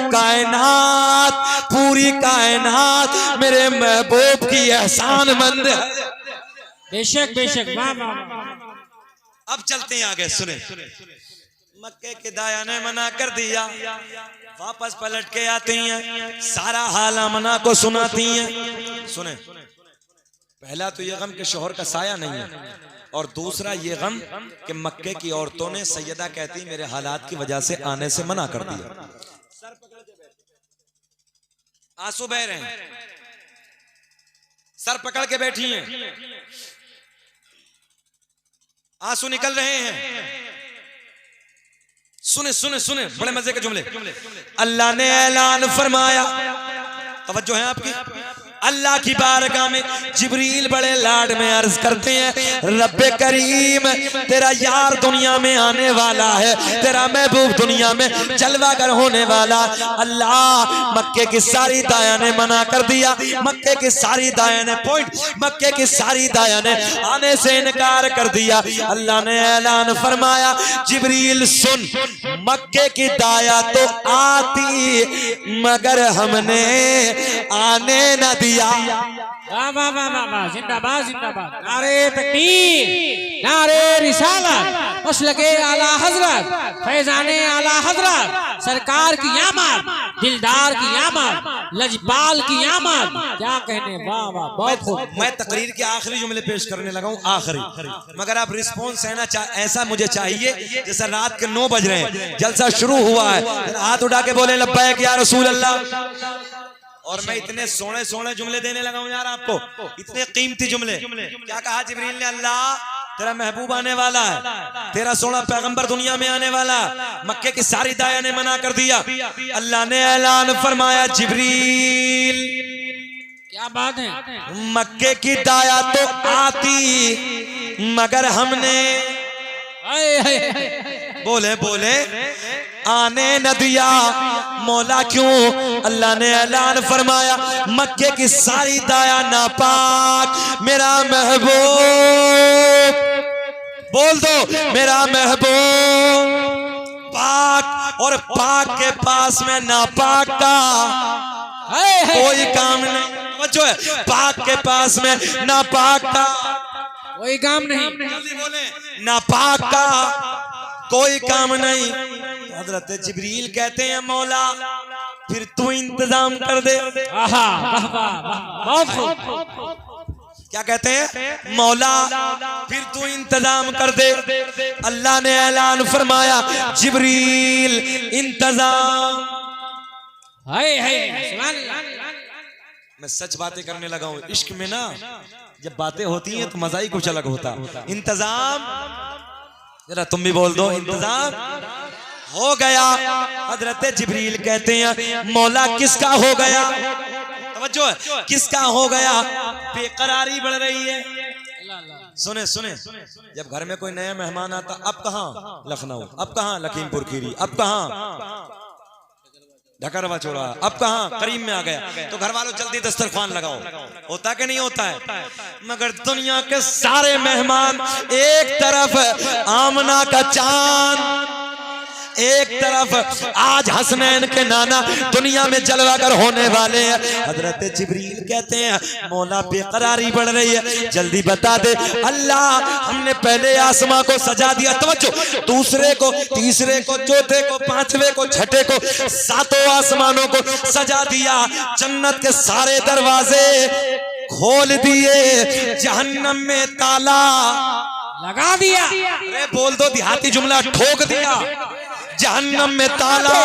कायनात मेरे महबूब की एहसानमंद है। बेशक बेशक। वाह वाह। अब चलते हैं आगे। सुने, मक्के के दाया ने मना कर दिया, वापस पलट के आती हैं, सारा हाल आमना को सुनाती हैं। सुने, पहला तो ये गम के शोहर का साया नहीं है, और दूसरा ये गम कि मक्के की औरतों ने सैयदा कहती मेरे हालात की वजह से आने से मना कर दिया। आंसू बह रहे हैं, सर पकड़ के बैठी हैं, आंसू निकल रहे हैं। सुने सुने सुने, बड़े मजे के जुमले। अल्लाह ने ऐलान फरमाया, तवज्जो है आपकी, अल्लाह की बारगाह में जिब्रील बड़े लाड में अर्ज करते हैं रब्बे करीम तेरा यार दुनिया में आने वाला है, तेरा महबूब दुनिया में जलवागर होने वाला। अल्लाह मक्के की सारी दाया ने मना कर दिया, मक्के की सारी दाया ने मक्के की सारी दाया ने आने से इनकार कर दिया। अल्लाह ने ऐलान फरमाया जिब्रील सुन, मक्के की दाया तो आती मगर हमने आने न दिया। वाह वाह वाह वाह वाह, जिंदाबाद जिंदाबाद। नारे तकबीर, नारे रिसालत, मसलके आला हजरत, फैजाने आला हजरत, सरकार की आमद, दिलदार की आमद, लजपाल की आमद। क्या कहने, वाह वाह, बहुत खूब। मैं तकरीर के आखिरी जुमले पेश करने लगा हूँ, आखिरी, मगर आप रिस्पॉन्स ऐसा मुझे चाहिए जैसे रात के 9 बज रहे हैं, जलसा शुरू हुआ है, हाथ उठा के बोले लब्बैक या रसूल अल्लाह। और मैं इतने सोने सोने जुमले देने लगा हूँ यार आपको, इतने कीमती जुमले। क्या कहा जिब्रील ने, अल्लाह तेरा महबूब आने वाला है, तेरा सोना पैगंबर दुनिया में आने वाला। मक्के की सारी दाया ने मना कर दिया। अल्लाह ने ऐलान फरमाया, जिब्रील क्या बात है, मक्के की दाया तो आती मगर हमने बोले बोले आने न दिया। मौला क्यों? अल्लाह ने ऐलान फरमाया, मक्के की सारी दाया नापाक, मेरा महबूब, बोल दो मेरा महबूब पाक, और पाक के पास में नापाक का कोई काम नहीं। जो है पाक के पास में नापाक का कोई काम नहीं। जल्दी बोले, नापाक का कोई काम नहीं। हजरत जिब्रील कहते हैं, मौला फिर तू इंतजाम कर दे। आहा, वाह वाह वाह, बहुत खूब। क्या कहते हैं, मौला फिर तू इंतजाम कर दे। अल्लाह ने ऐलान फरमाया, जिब्रील इंतजाम। हाय हाय, सुभान अल्लाह। मैं सच बातें करने लगा हूँ। इश्क में ना जब बातें होती हैं तो मजा ही कुछ अलग होता। इंतजाम, जरा तुम भी बोल दो, इंतजाम हो गया। हजरत जिब्रील कहते हैं, मौला किसका हो गया? तवज्जो है, किसका हो गया? बेकरारी बढ़ रही है। सुने सुने, जब घर में कोई नया मेहमान आता, अब कहाँ लखनऊ, अब कहाँ लखीमपुर खीरी, अब कहाँ ढकरवा चौरा, अब कहाँ करीम में आ गया, तो घर वालों जल्दी दस्तरखान लगाओ। होता कि नहीं होता है? मगर दुनिया के सारे मेहमान, एक तरफ आमना का चांद, एक तरफ आज हसनैन के नाना दुनिया में जलवागर होने वाले हैं। हजरत जिब्रील कहते हैं, मौला बेकरारी बढ़ रही है, जल्दी बता दे। अल्लाह हमने पहले आसमां को सजा दिया, तवज्जो, दूसरे को, तीसरे को, चौथे को, पांचवे को, छठे को, सातों आसमानों को सजा दिया। जन्नत के सारे दरवाजे खोल दिए, जहन्नम में ताला लगा दिया। अरे बोल दो देहाती जुमला, ठोक दिया। जहन्नम में ताला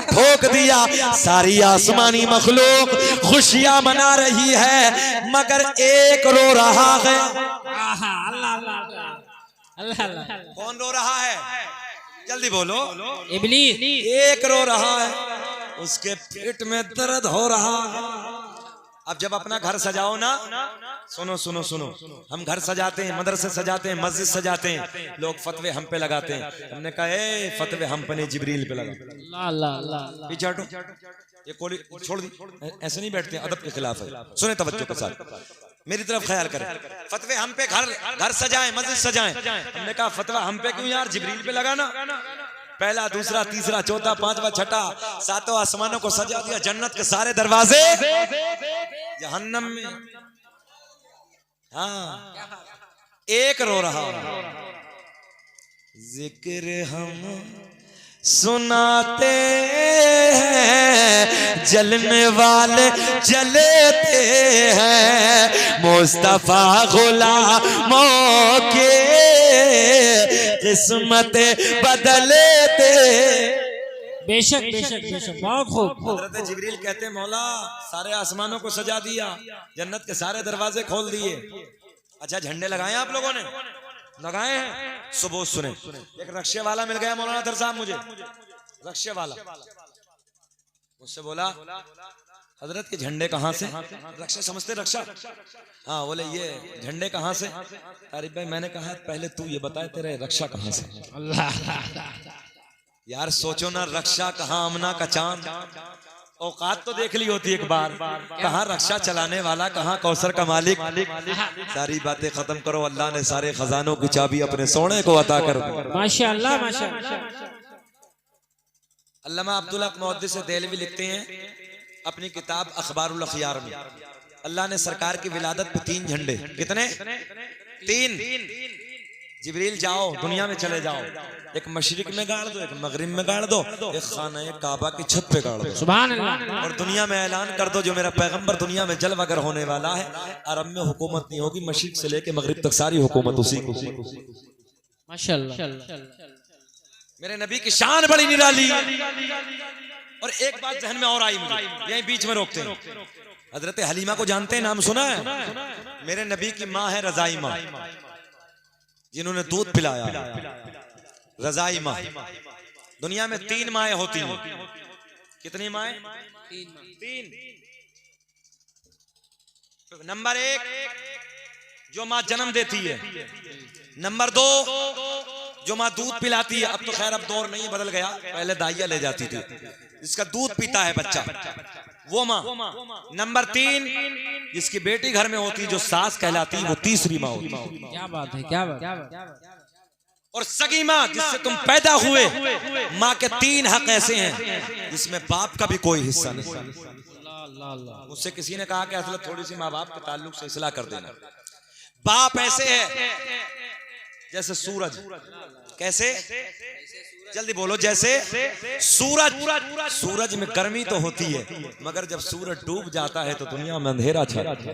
ठोक दिया। सारी आसमानी मखलूक खुशियां मना रही है, मगर एक रो रहा है। अल्लाह अल्लाह अल्लाह। कौन रो रहा है? जल्दी बोलो। इब्लीस। एक रो रहा है, उसके पेट में दर्द हो रहा है। अब जब अपना घर सजाओ ना, सुनो सुनो सुनो, हम घर सजाते हैं, मदरसे सजाते हैं, मस्जिद सजाते हैं, लोग फतवे हम पे लगाते हैं। हमने कहा, ए फतवे हम पे नहीं, जिब्रील पे लगा। पीछे हटो, ये कोड़ी छोड़ दी, ऐसे नहीं बैठते, अदब के खिलाफ है। सुने तवज्जो के साथ, मेरी तरफ ख्याल करें। फतवे हम पे घर सजाएं, मस्जिद सजाएं। हमने कहा फतवा हम पे क्यों यार, जिब्रील पे लगाना। पहला, दूसरा, तीसरा, चौथा, पांचवा, छठा, सातों आसमानों को सजा दिया। जन्नत के सारे दरवाजे जहन्नम में। हाँ, एक रो रहा। जिक्र हम सुनाते हैं, जलने वाले जलते हैं, मुस्तफा गुलामों के किस्मत बदलते। बेशक बेशक बेशक, बहुत खूब। हजरत जिब्रील कहते हैं, मौला सारे आसमानों को सजा दिया, जन्नत के सारे दरवाजे खोल दिए। अच्छा, झंडे लगाए आप लोगों ने? लगाए हैं। सुबह सुने, एक रक्शे वाला मिल गया मौलाना दर साहब मुझे, रक्शे वाला। मुझसे बोला, हजरत के झंडे कहाँ से? रक्षा समझते, रक्षा? हाँ, बोले ये झंडे कहाँ से? अरे भाई, मैंने कहा पहले तू ये बताए तेरे रक्षा कहाँ से? यार सोचो ना, रक्षा कहाँ, आमना का चांद। औकात तो देख ली होती एक बार, कहाँ रक्षा चलाने वाला, कहाँ कौसर का मालिक। सारी बातें खत्म करो, अल्लाह ने सारे खजानों की चाबी अपने सोने को अता कर दी। माशाअल्लाह माशाअल्लाह। अल्लामा अब्दुल हक मुहद्दिस देहलवी लिखते हैं, अपनी किताब अखबारुल अखियार में अल्लाह ने सरकार की विलादत पे 3 झंडे, कितने? 3। जिब्रील जाओ दुनिया में चले जाओ, एक मशरिक में गाड़ दो, एक मगरिब में गाड़ दो, एक खाना काबा की छत पे गाड़ दो, सुभान अल्लाह। और दुनिया में ऐलान कर दो जो मेरा पैगंबर दुनिया में जलवागर होने वाला है, अरब में हुकूमत नहीं होगी, मशरिक से लेके मगरिब तक सारी हुकूमत उसी को। माशाअल्लाह। मेरे नबी की शान बड़ी निराली है। और एक बात जहन में और आई मुझे, यहीं बीच में रोकते हैं। हजरत हलीमा को जानते हैं, नाम सुना है? मेरे नबी की माँ है रजाई माँ, जिन्होंने दूध पिलाया, रजाई माँ। दुनिया में 3 माएँ होती हैं। कितनी माएँ? 3। नंबर 1 जो माँ जन्म देती है, नंबर 2 जो माँ दूध पिलाती है। अब तो खैर अब दौर नहीं बदल गया, पहले दाइया ले जाती थी, जिसका दूध पीता है बच्चा, वो माँ। नंबर 3 जिसकी बेटी घर में होती, जो सास कहलाती, वो तीसरी माँ होती। क्या बात है, क्या बात। और सगी माँ जिससे तुम पैदा हुए, माँ के 3 हक ऐसे हैं जिसमें बाप का भी कोई हिस्सा नहीं। मुझसे किसी ने कहा कि असल थोड़ी सी माँ बाप के ताल्लुक से इस्लाह कर देना। बाप ऐसे है जैसे सूरज। कैसे? जल्दी बोलो। जैसे सूरज। सूरज में गर्मी तो होती है, मगर जब सूरज डूब जाता है तो दुनिया में अंधेरा छा जाता है।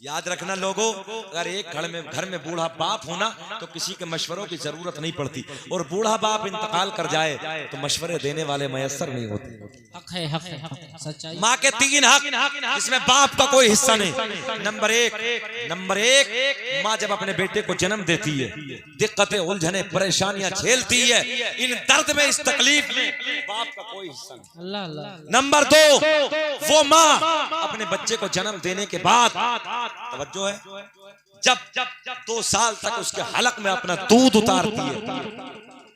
याद रखना लोगों, अगर एक घर में बूढ़ा बाप होना तो किसी के मशवरों की जरूरत नहीं पड़ती, और बूढ़ा बाप इंतकाल कर जाए तो मशवरे देने वाले मयसर नहीं होते। हक है सच्चाई। माँ के 3 हक जिसमें बाप का कोई हिस्सा नहीं। नंबर एक माँ जब अपने बेटे को जन्म देती है, दिक्कतें, उलझने, परेशानियां झेलती है, इन दर्द में, इस तकलीफ में बाप का कोई हिस्सा नहीं। अल्लाह। नंबर 2 वो माँ अपने बच्चे को जन्म देने के बाद, तवज्जो है, जब 2 साल तक उसके हलक में अपना दूध उतारती है,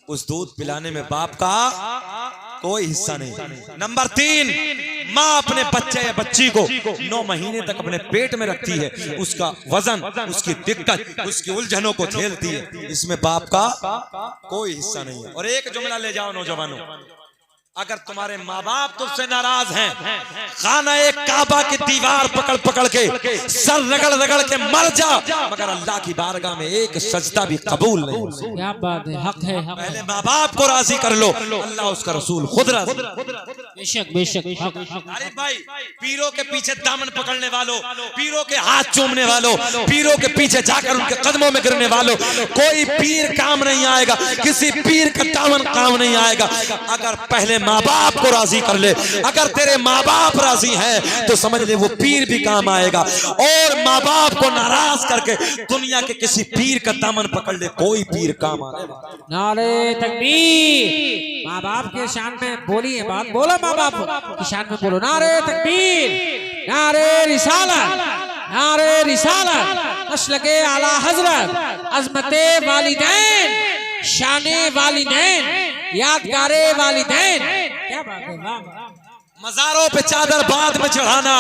उस दूध पिलाने में बाप का कोई हिस्सा नहीं। नंबर 3 माँ अपने बच्चे या बच्ची को 9 महीने तक अपने पेट में रखती है, उसका वजन, उसकी दिक्कत, उसकी उलझनों को झेलती है, इसमें बाप का कोई हिस्सा नहीं है। और एक जुमला ले जाओ नौजवानों, अगर तुम्हारे माँ बाप तुमसे नाराज हैं, खाना एक काबा की दीवार पकड़ पकड़ के सर रगड़ रगड़ के मर जा, मगर अल्लाह की बारगाह में एक सजदा भी कबूल नहीं। क्या बात है, हक है। पहले माँ बाप को राजी कर लो, अल्लाह उसका रसूल खुद राजी। बेशक। अरे भाई, पीरों के पीछे दामन पकड़ने वालों, पीरों के हाथ चूमने वालों, पीरों के पीछे जाकर उनके कदमों में गिरने वालों, कोई पीर काम नहीं आएगा, किसी पीर का दामन काम नहीं आएगा अगर पहले माँ बाप को राजी कर ले। अगर तेरे माँ बाप राजी हैं तो समझ ले वो पीर भी काम आएगा, और माँ बाप को नाराज करके दुनिया के किसी पीर का दामन पकड़ ले, कोई पीर काम आएगा। नारे तकबीर। माँ बाप के शान में बोली है बात, बोलो माँ बाप की शान में बोलो। नारे तकबीर, नारे रिसालत, नारे रिसालत। मसलके आला हजरत, अजमते वालिदैन, शाने वालिदैन, यादगारे वालिदैन। क्या बात है, वाह। मज़ारों पे चादर बाद में चढ़ाना,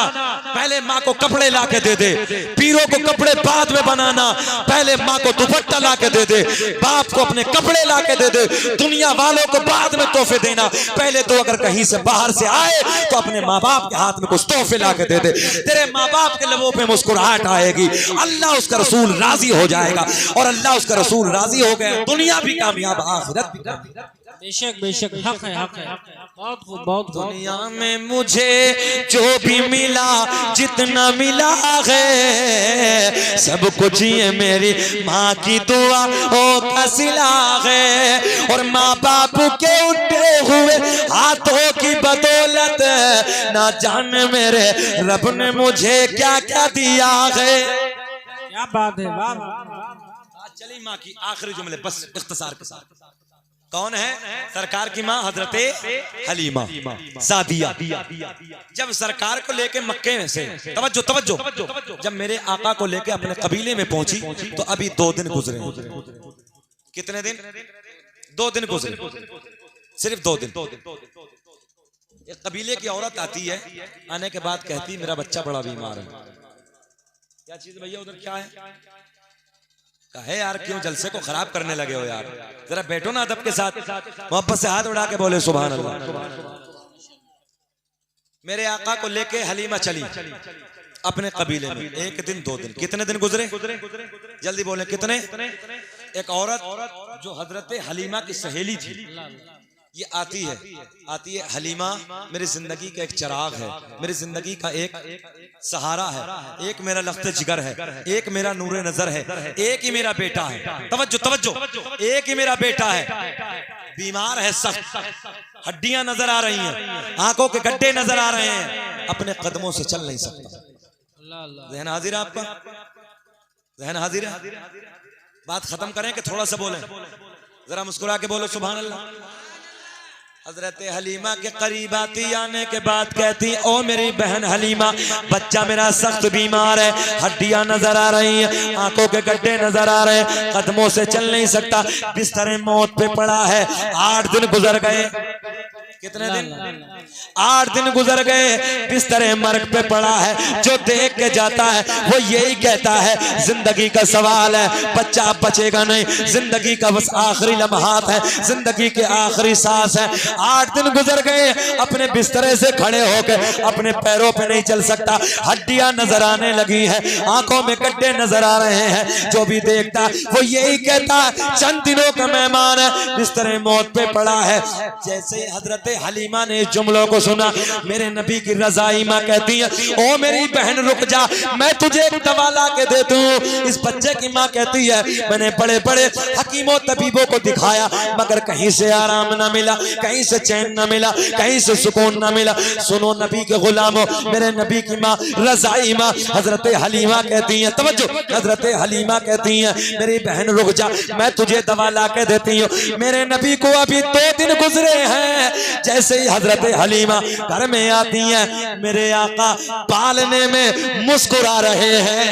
पहले माँ को कपड़े ला के दे दे। पीरों को कपड़े बाद में बनाना, पहले माँ को दुपट्टा ला के दे दे। बाप को अपने कपड़े ला के दे दे। दुनिया वालों को बाद में तोहफे देना, पहले तो अगर कहीं से बाहर से आए तो अपने माँ बाप के हाथ में कुछ तोहफे ला के दे दे। तेरे माँ बाप के लबों पे मुस्कुराहट आएगी, अल्लाह उसका रसूल राजी हो जाएगा, और अल्लाह उसका रसूल राजी हो गया, दुनिया भी कामयाब, आखिरत भी कामयाब। बेशक हक है। बहुत खूब, बहुत। दुनिया में मुझे जो भी मिला, जितना मिला है, सब कुछ ये मेरी माँ की दुआ का सिला है, और माँ बाप के उठे हुए हाथों की बदौलत ना जाने मेरे रब ने मुझे क्या क्या दिया है। क्या बात है, वाह। चली माँ की आखिरी जुमले बस इख्तिसार के साथ। कौन है? सरकार की माँ हजरते हलीमा सादिया। जब सरकार को लेके मक्के में से, तवज्जो, जब मेरे आका को लेके अपने कबीले में पहुंची तो अभी 2 दिन गुजरे। कितने दिन? 2 दिन गुजरे, सिर्फ 2 दिन। एक कबीले की औरत आती है, आने के बाद कहती मेरा बच्चा बड़ा बीमार है। क्या चीज भैया उधर क्या है? कहे यार क्यों जलसे को खराब करने लगे हो यार, जरा बैठो ना अदब के साथ, मोहब्बत से हाथ उड़ा के बोले सुभान अल्लाह। मेरे आका को लेके हलीमा चली अपने कबीले में। एक दिन 2 दिन, कितने दिन गुजरे? जल्दी बोले कितने? एक औरत जो हजरत हलीमा की सहेली थी, ये आती है हलीमा मेरी जिंदगी का एक चिराग है, मेरी जिंदगी का एक सहारा है, एक मेरा लख्त जिगर है, एक मेरा नूरे नजर है, एक ही मेरा बेटा है। तवज्जो तवज्जो, एक ही मेरा बेटा है, बीमार है सख्त, हड्डियां नजर आ रही हैं, आंखों के गड्ढे नजर आ रहे हैं, अपने कदमों से चल नहीं सकता। ज़हन हाजिर है आपका? ज़हन हाजिर है? बात खत्म करें कि थोड़ा सा बोलें? जरा मुस्कुरा के बोलो सुभान अल्लाह। हजरत हलीमा के करीब आती, आने के बाद कहती, ओ मेरी बहन हलीमा, बच्चा मेरा सख्त बीमार है, हड्डियां नजर आ रही हैं, आंखों के गड्ढे नजर आ रहे हैं, कदमों से चल नहीं सकता, बिस्तर मौत पे पड़ा है। 8 दिन गुजर गए। कितने दिन? 8 दिन गुजर गए, बिस्तर मर्ग पे पड़ा है। जो देख के जाता है वो यही कहता है, जिंदगी का सवाल है, बच्चा अब बचेगा नहीं, जिंदगी का बस आखिरी लम्हात है, जिंदगी के आखिरी सांस है। 8 दिन गुजर गए, अपने बिस्तरे से खड़े होकर अपने पैरों पे नहीं चल सकता, हड्डियां नजर आने लगी है, आंखों में गड्ढे नजर आ रहे हैं। जो भी देखता वो यही कहता है, चंद दिनों का मेहमान है, बिस्तरे मौत पे पड़ा है। जैसे हजरत हलीमा ने इस जुमलों को सुना, मेरे नबी की रज़ाई माँ कहती है, ओ मेरी बहन रुक जा, मैं तुझे एक दवा ला के देती हूँ। इस बच्चे की माँ कहती है, मैंने बड़े बड़े हकीमों तबीबों को दिखाया, मगर कहीं से आराम ना मिला, कहीं से चैन ना मिला, कहीं से सुकून ना मिला। सुनो नबी के गुलामों, मेरे नबी की माँ रज़ाई माँ हजरत हलीमा कहती है, तवज्जो, हजरत हलीमा कहती है, मेरी बहन रुक जा, मैं तुझे दवा ला के देती हूँ। मेरे नबी को अभी 2 दिन गुजरे हैं। जैसे ही हजरत हलीमा घर में आती हैं, मेरे आका पालने में मुस्कुरा रहे हैं।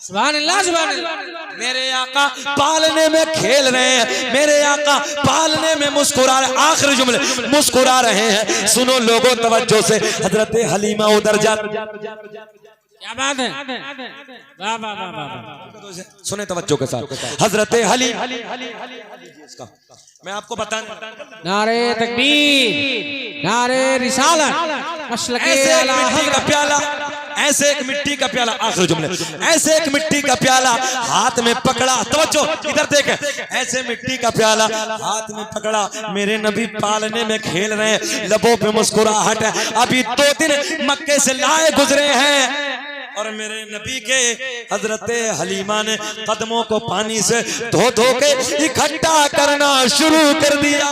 सुभान अल्लाह, सुभान अल्लाह। मेरे आका पालने में खेल रहे हैं, मेरे आका पालने में मुस्कुरा रहे। आखिरी जुमले, मुस्कुरा रहे हैं। सुनो लोगों तवज्जो से, हजरत हलीमा उधर जा, क्या बात है? वाह वाह वाह वाह। सुने तवज्जो के साथ, हजरत हली, मैं आपको बता, नारे तकबीर, नारे रिसालत, मसलके आला हज़रत का प्याला, ऐसे एक मिट्टी का प्याला, आखिरी जुमले, ऐसे एक मिट्टी का प्याला हाथ में पकड़ा, तवज्जो इधर देखें, ऐसे मिट्टी का प्याला हाथ में पकड़ा, मेरे नबी पालने में खेल रहे हैं, लबों पे मुस्कुराहट है। अभी 2 दिन मक्के से लाए गुजरे हैं और मेरे नबी के हजरत हलीमा ने कदमों को पानी से धो धो के इकट्ठा करना शुरू कर दिया।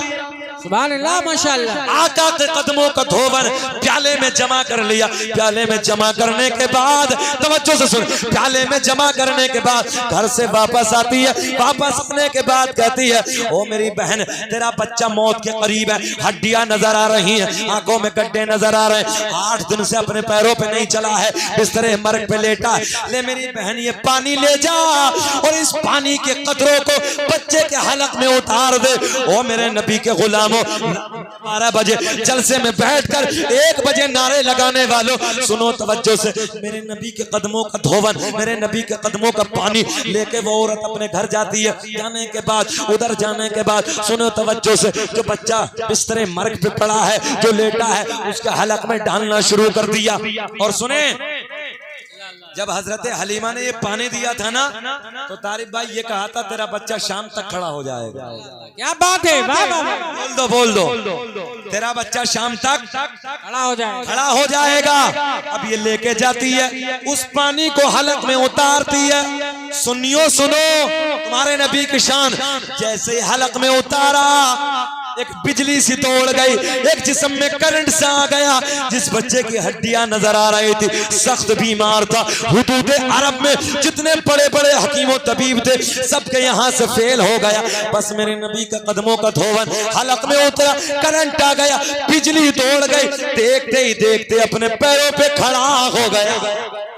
सुभान अल्लाह, माशाअल्लाह। आका के कदमों का धोवन प्याले में जमा कर लिया। प्याले में जमा करने के बाद, तवज्जो से सुन, प्याले में जमा करने के बाद घर से वापस आती है। वापस आने के बाद कहती है, ओ मेरी बहन, तेरा बच्चा मौत के करीब है, हड्डियां नजर आ रही हैं, आंखों में गड्ढे नजर आ रहे हैं, 8 दिन से अपने पैरों पे नहीं चला है, बिस्तरे मर्ग पे लेटा है। ले मेरी बहन, ये पानी ले जा और इस पानी के कतरों को बच्चे के हलक में उतार दे। ओ मेरे नबी के गुलाम, 12 बजे जलसे में बैठकर 1 बजे नारे लगाने वालों, सुनो तवज्जो से, मेरे नबी के कदमों का धोवन, मेरे नबी के कदमों का पानी लेके वो औरत अपने घर जाती है। जाने के बाद, उधर जाने के बाद, सुनो तवज्जो से, जो बच्चा बिस्तरे मर्ग पे पड़ा है, जो लेटा है, उसके हलक में डालना शुरू कर दिया। और सुने, जब हजरत हलीमा ने ये पानी दिया था ना, तो तारिफ भाई ये कहा था, तेरा बच्चा शाम तक खड़ा हो जाएगा। क्या बात है? वाह वाह वाह। बोल दो, बोल दो, तेरा बच्चा शाम तक खड़ा हो जाएगा, खड़ा हो जाएगा। अब ये लेके जाती है, उस पानी को हलक में उतारती है। सुनियो, सुनो तुम्हारे नबी की शान। जैसे हलक में उतारा, एक बिजली सी तोड़ गई, एक जिस्म में करंट सा आ गया। जिस बच्चे की हड्डियां नजर आ रही थी, सख्त बीमार था, हुदूद अरब में जितने बड़े बड़े हकीमों तबीब थे, सबके यहाँ से फेल हो गया। बस मेरे नबी का कदमों का धोवन हलक में उतरा, करंट आ गया, बिजली तोड़ गई, देखते ही देखते अपने पैरों पे खड़ा हो गया।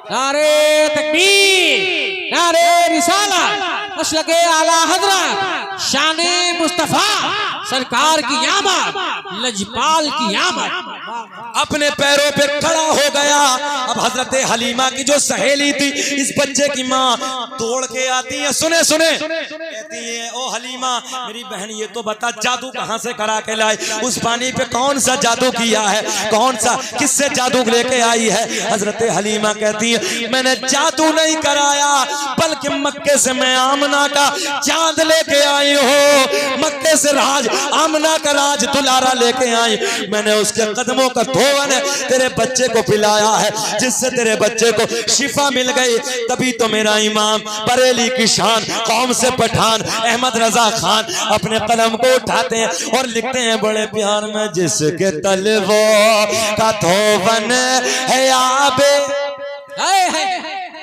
नारे तकबीर, नारे रिसालत, मसलके आला हज़रत, शाने मुस्तफा, सरकार की आमद, लजपाल की आमद। अपने पैरों पे खड़ा हो गया। अब हजरत हलीमा की जो सहेली थी, इस बच्चे की माँ तोड़ के आती है, सुने सुने कहती है, ओ हलीमा मेरी बहन ये तो बता जादू कहाँ से करा के लाई, उस पानी पे कौन सा जादू किया है, कौन सा किससे जादू लेके आई है। हजरत हलीमा कहती है मैंने जादू नहीं कराया, बल्कि मक्के से मैं आमना का चांद लेके आई हूँ, मक्के से राज आमना का राज दुलारा लेके आई। मैंने उसके कदमों का धोवन तेरे बच्चे को पिलाया है, जिससे तेरे बच्चे को शिफा मिल गई। तभी तो मेरा इमाम बरेली की शान कौम से पठान अहमद रजा खान अपने कलम को उठाते हैं और लिखते हैं बड़े प्यार में, जिसके तलवों का धोवन है आबे,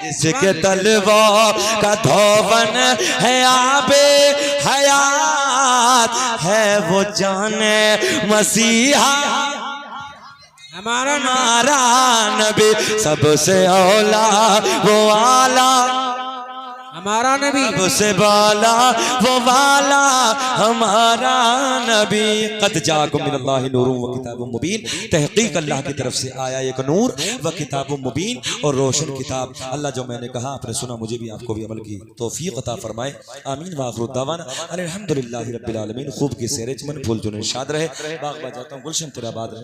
जिसके तलवों का धोवन है आबे हयात, है वो जाने मसीहा हमारा नबी, सबसे औला वो आला हमारा नबी, सबसे बाला वो वाला हमारा नबी। क़द जाअकुम मिनल्लाहि नूरुन व किताबुम मुबीन, तहक़ीक़ अल्लाह की तरफ से आया एक नूर व किताबुम मुबीन, और रोशन किताब। अल्लाह जो मैंने कहा आपने सुना, मुझे भी आपको भी अमल की तौफीक अता फरमाए। आमीन व आखिरु दावाना अल्हम्दुलिल्लाहि रब्बिल आलमीन। खूब की सेरे चमन फूल जो निशाद रहे, बाग बाग जाता हूँ, गुलशन तेरा आबाद रहे।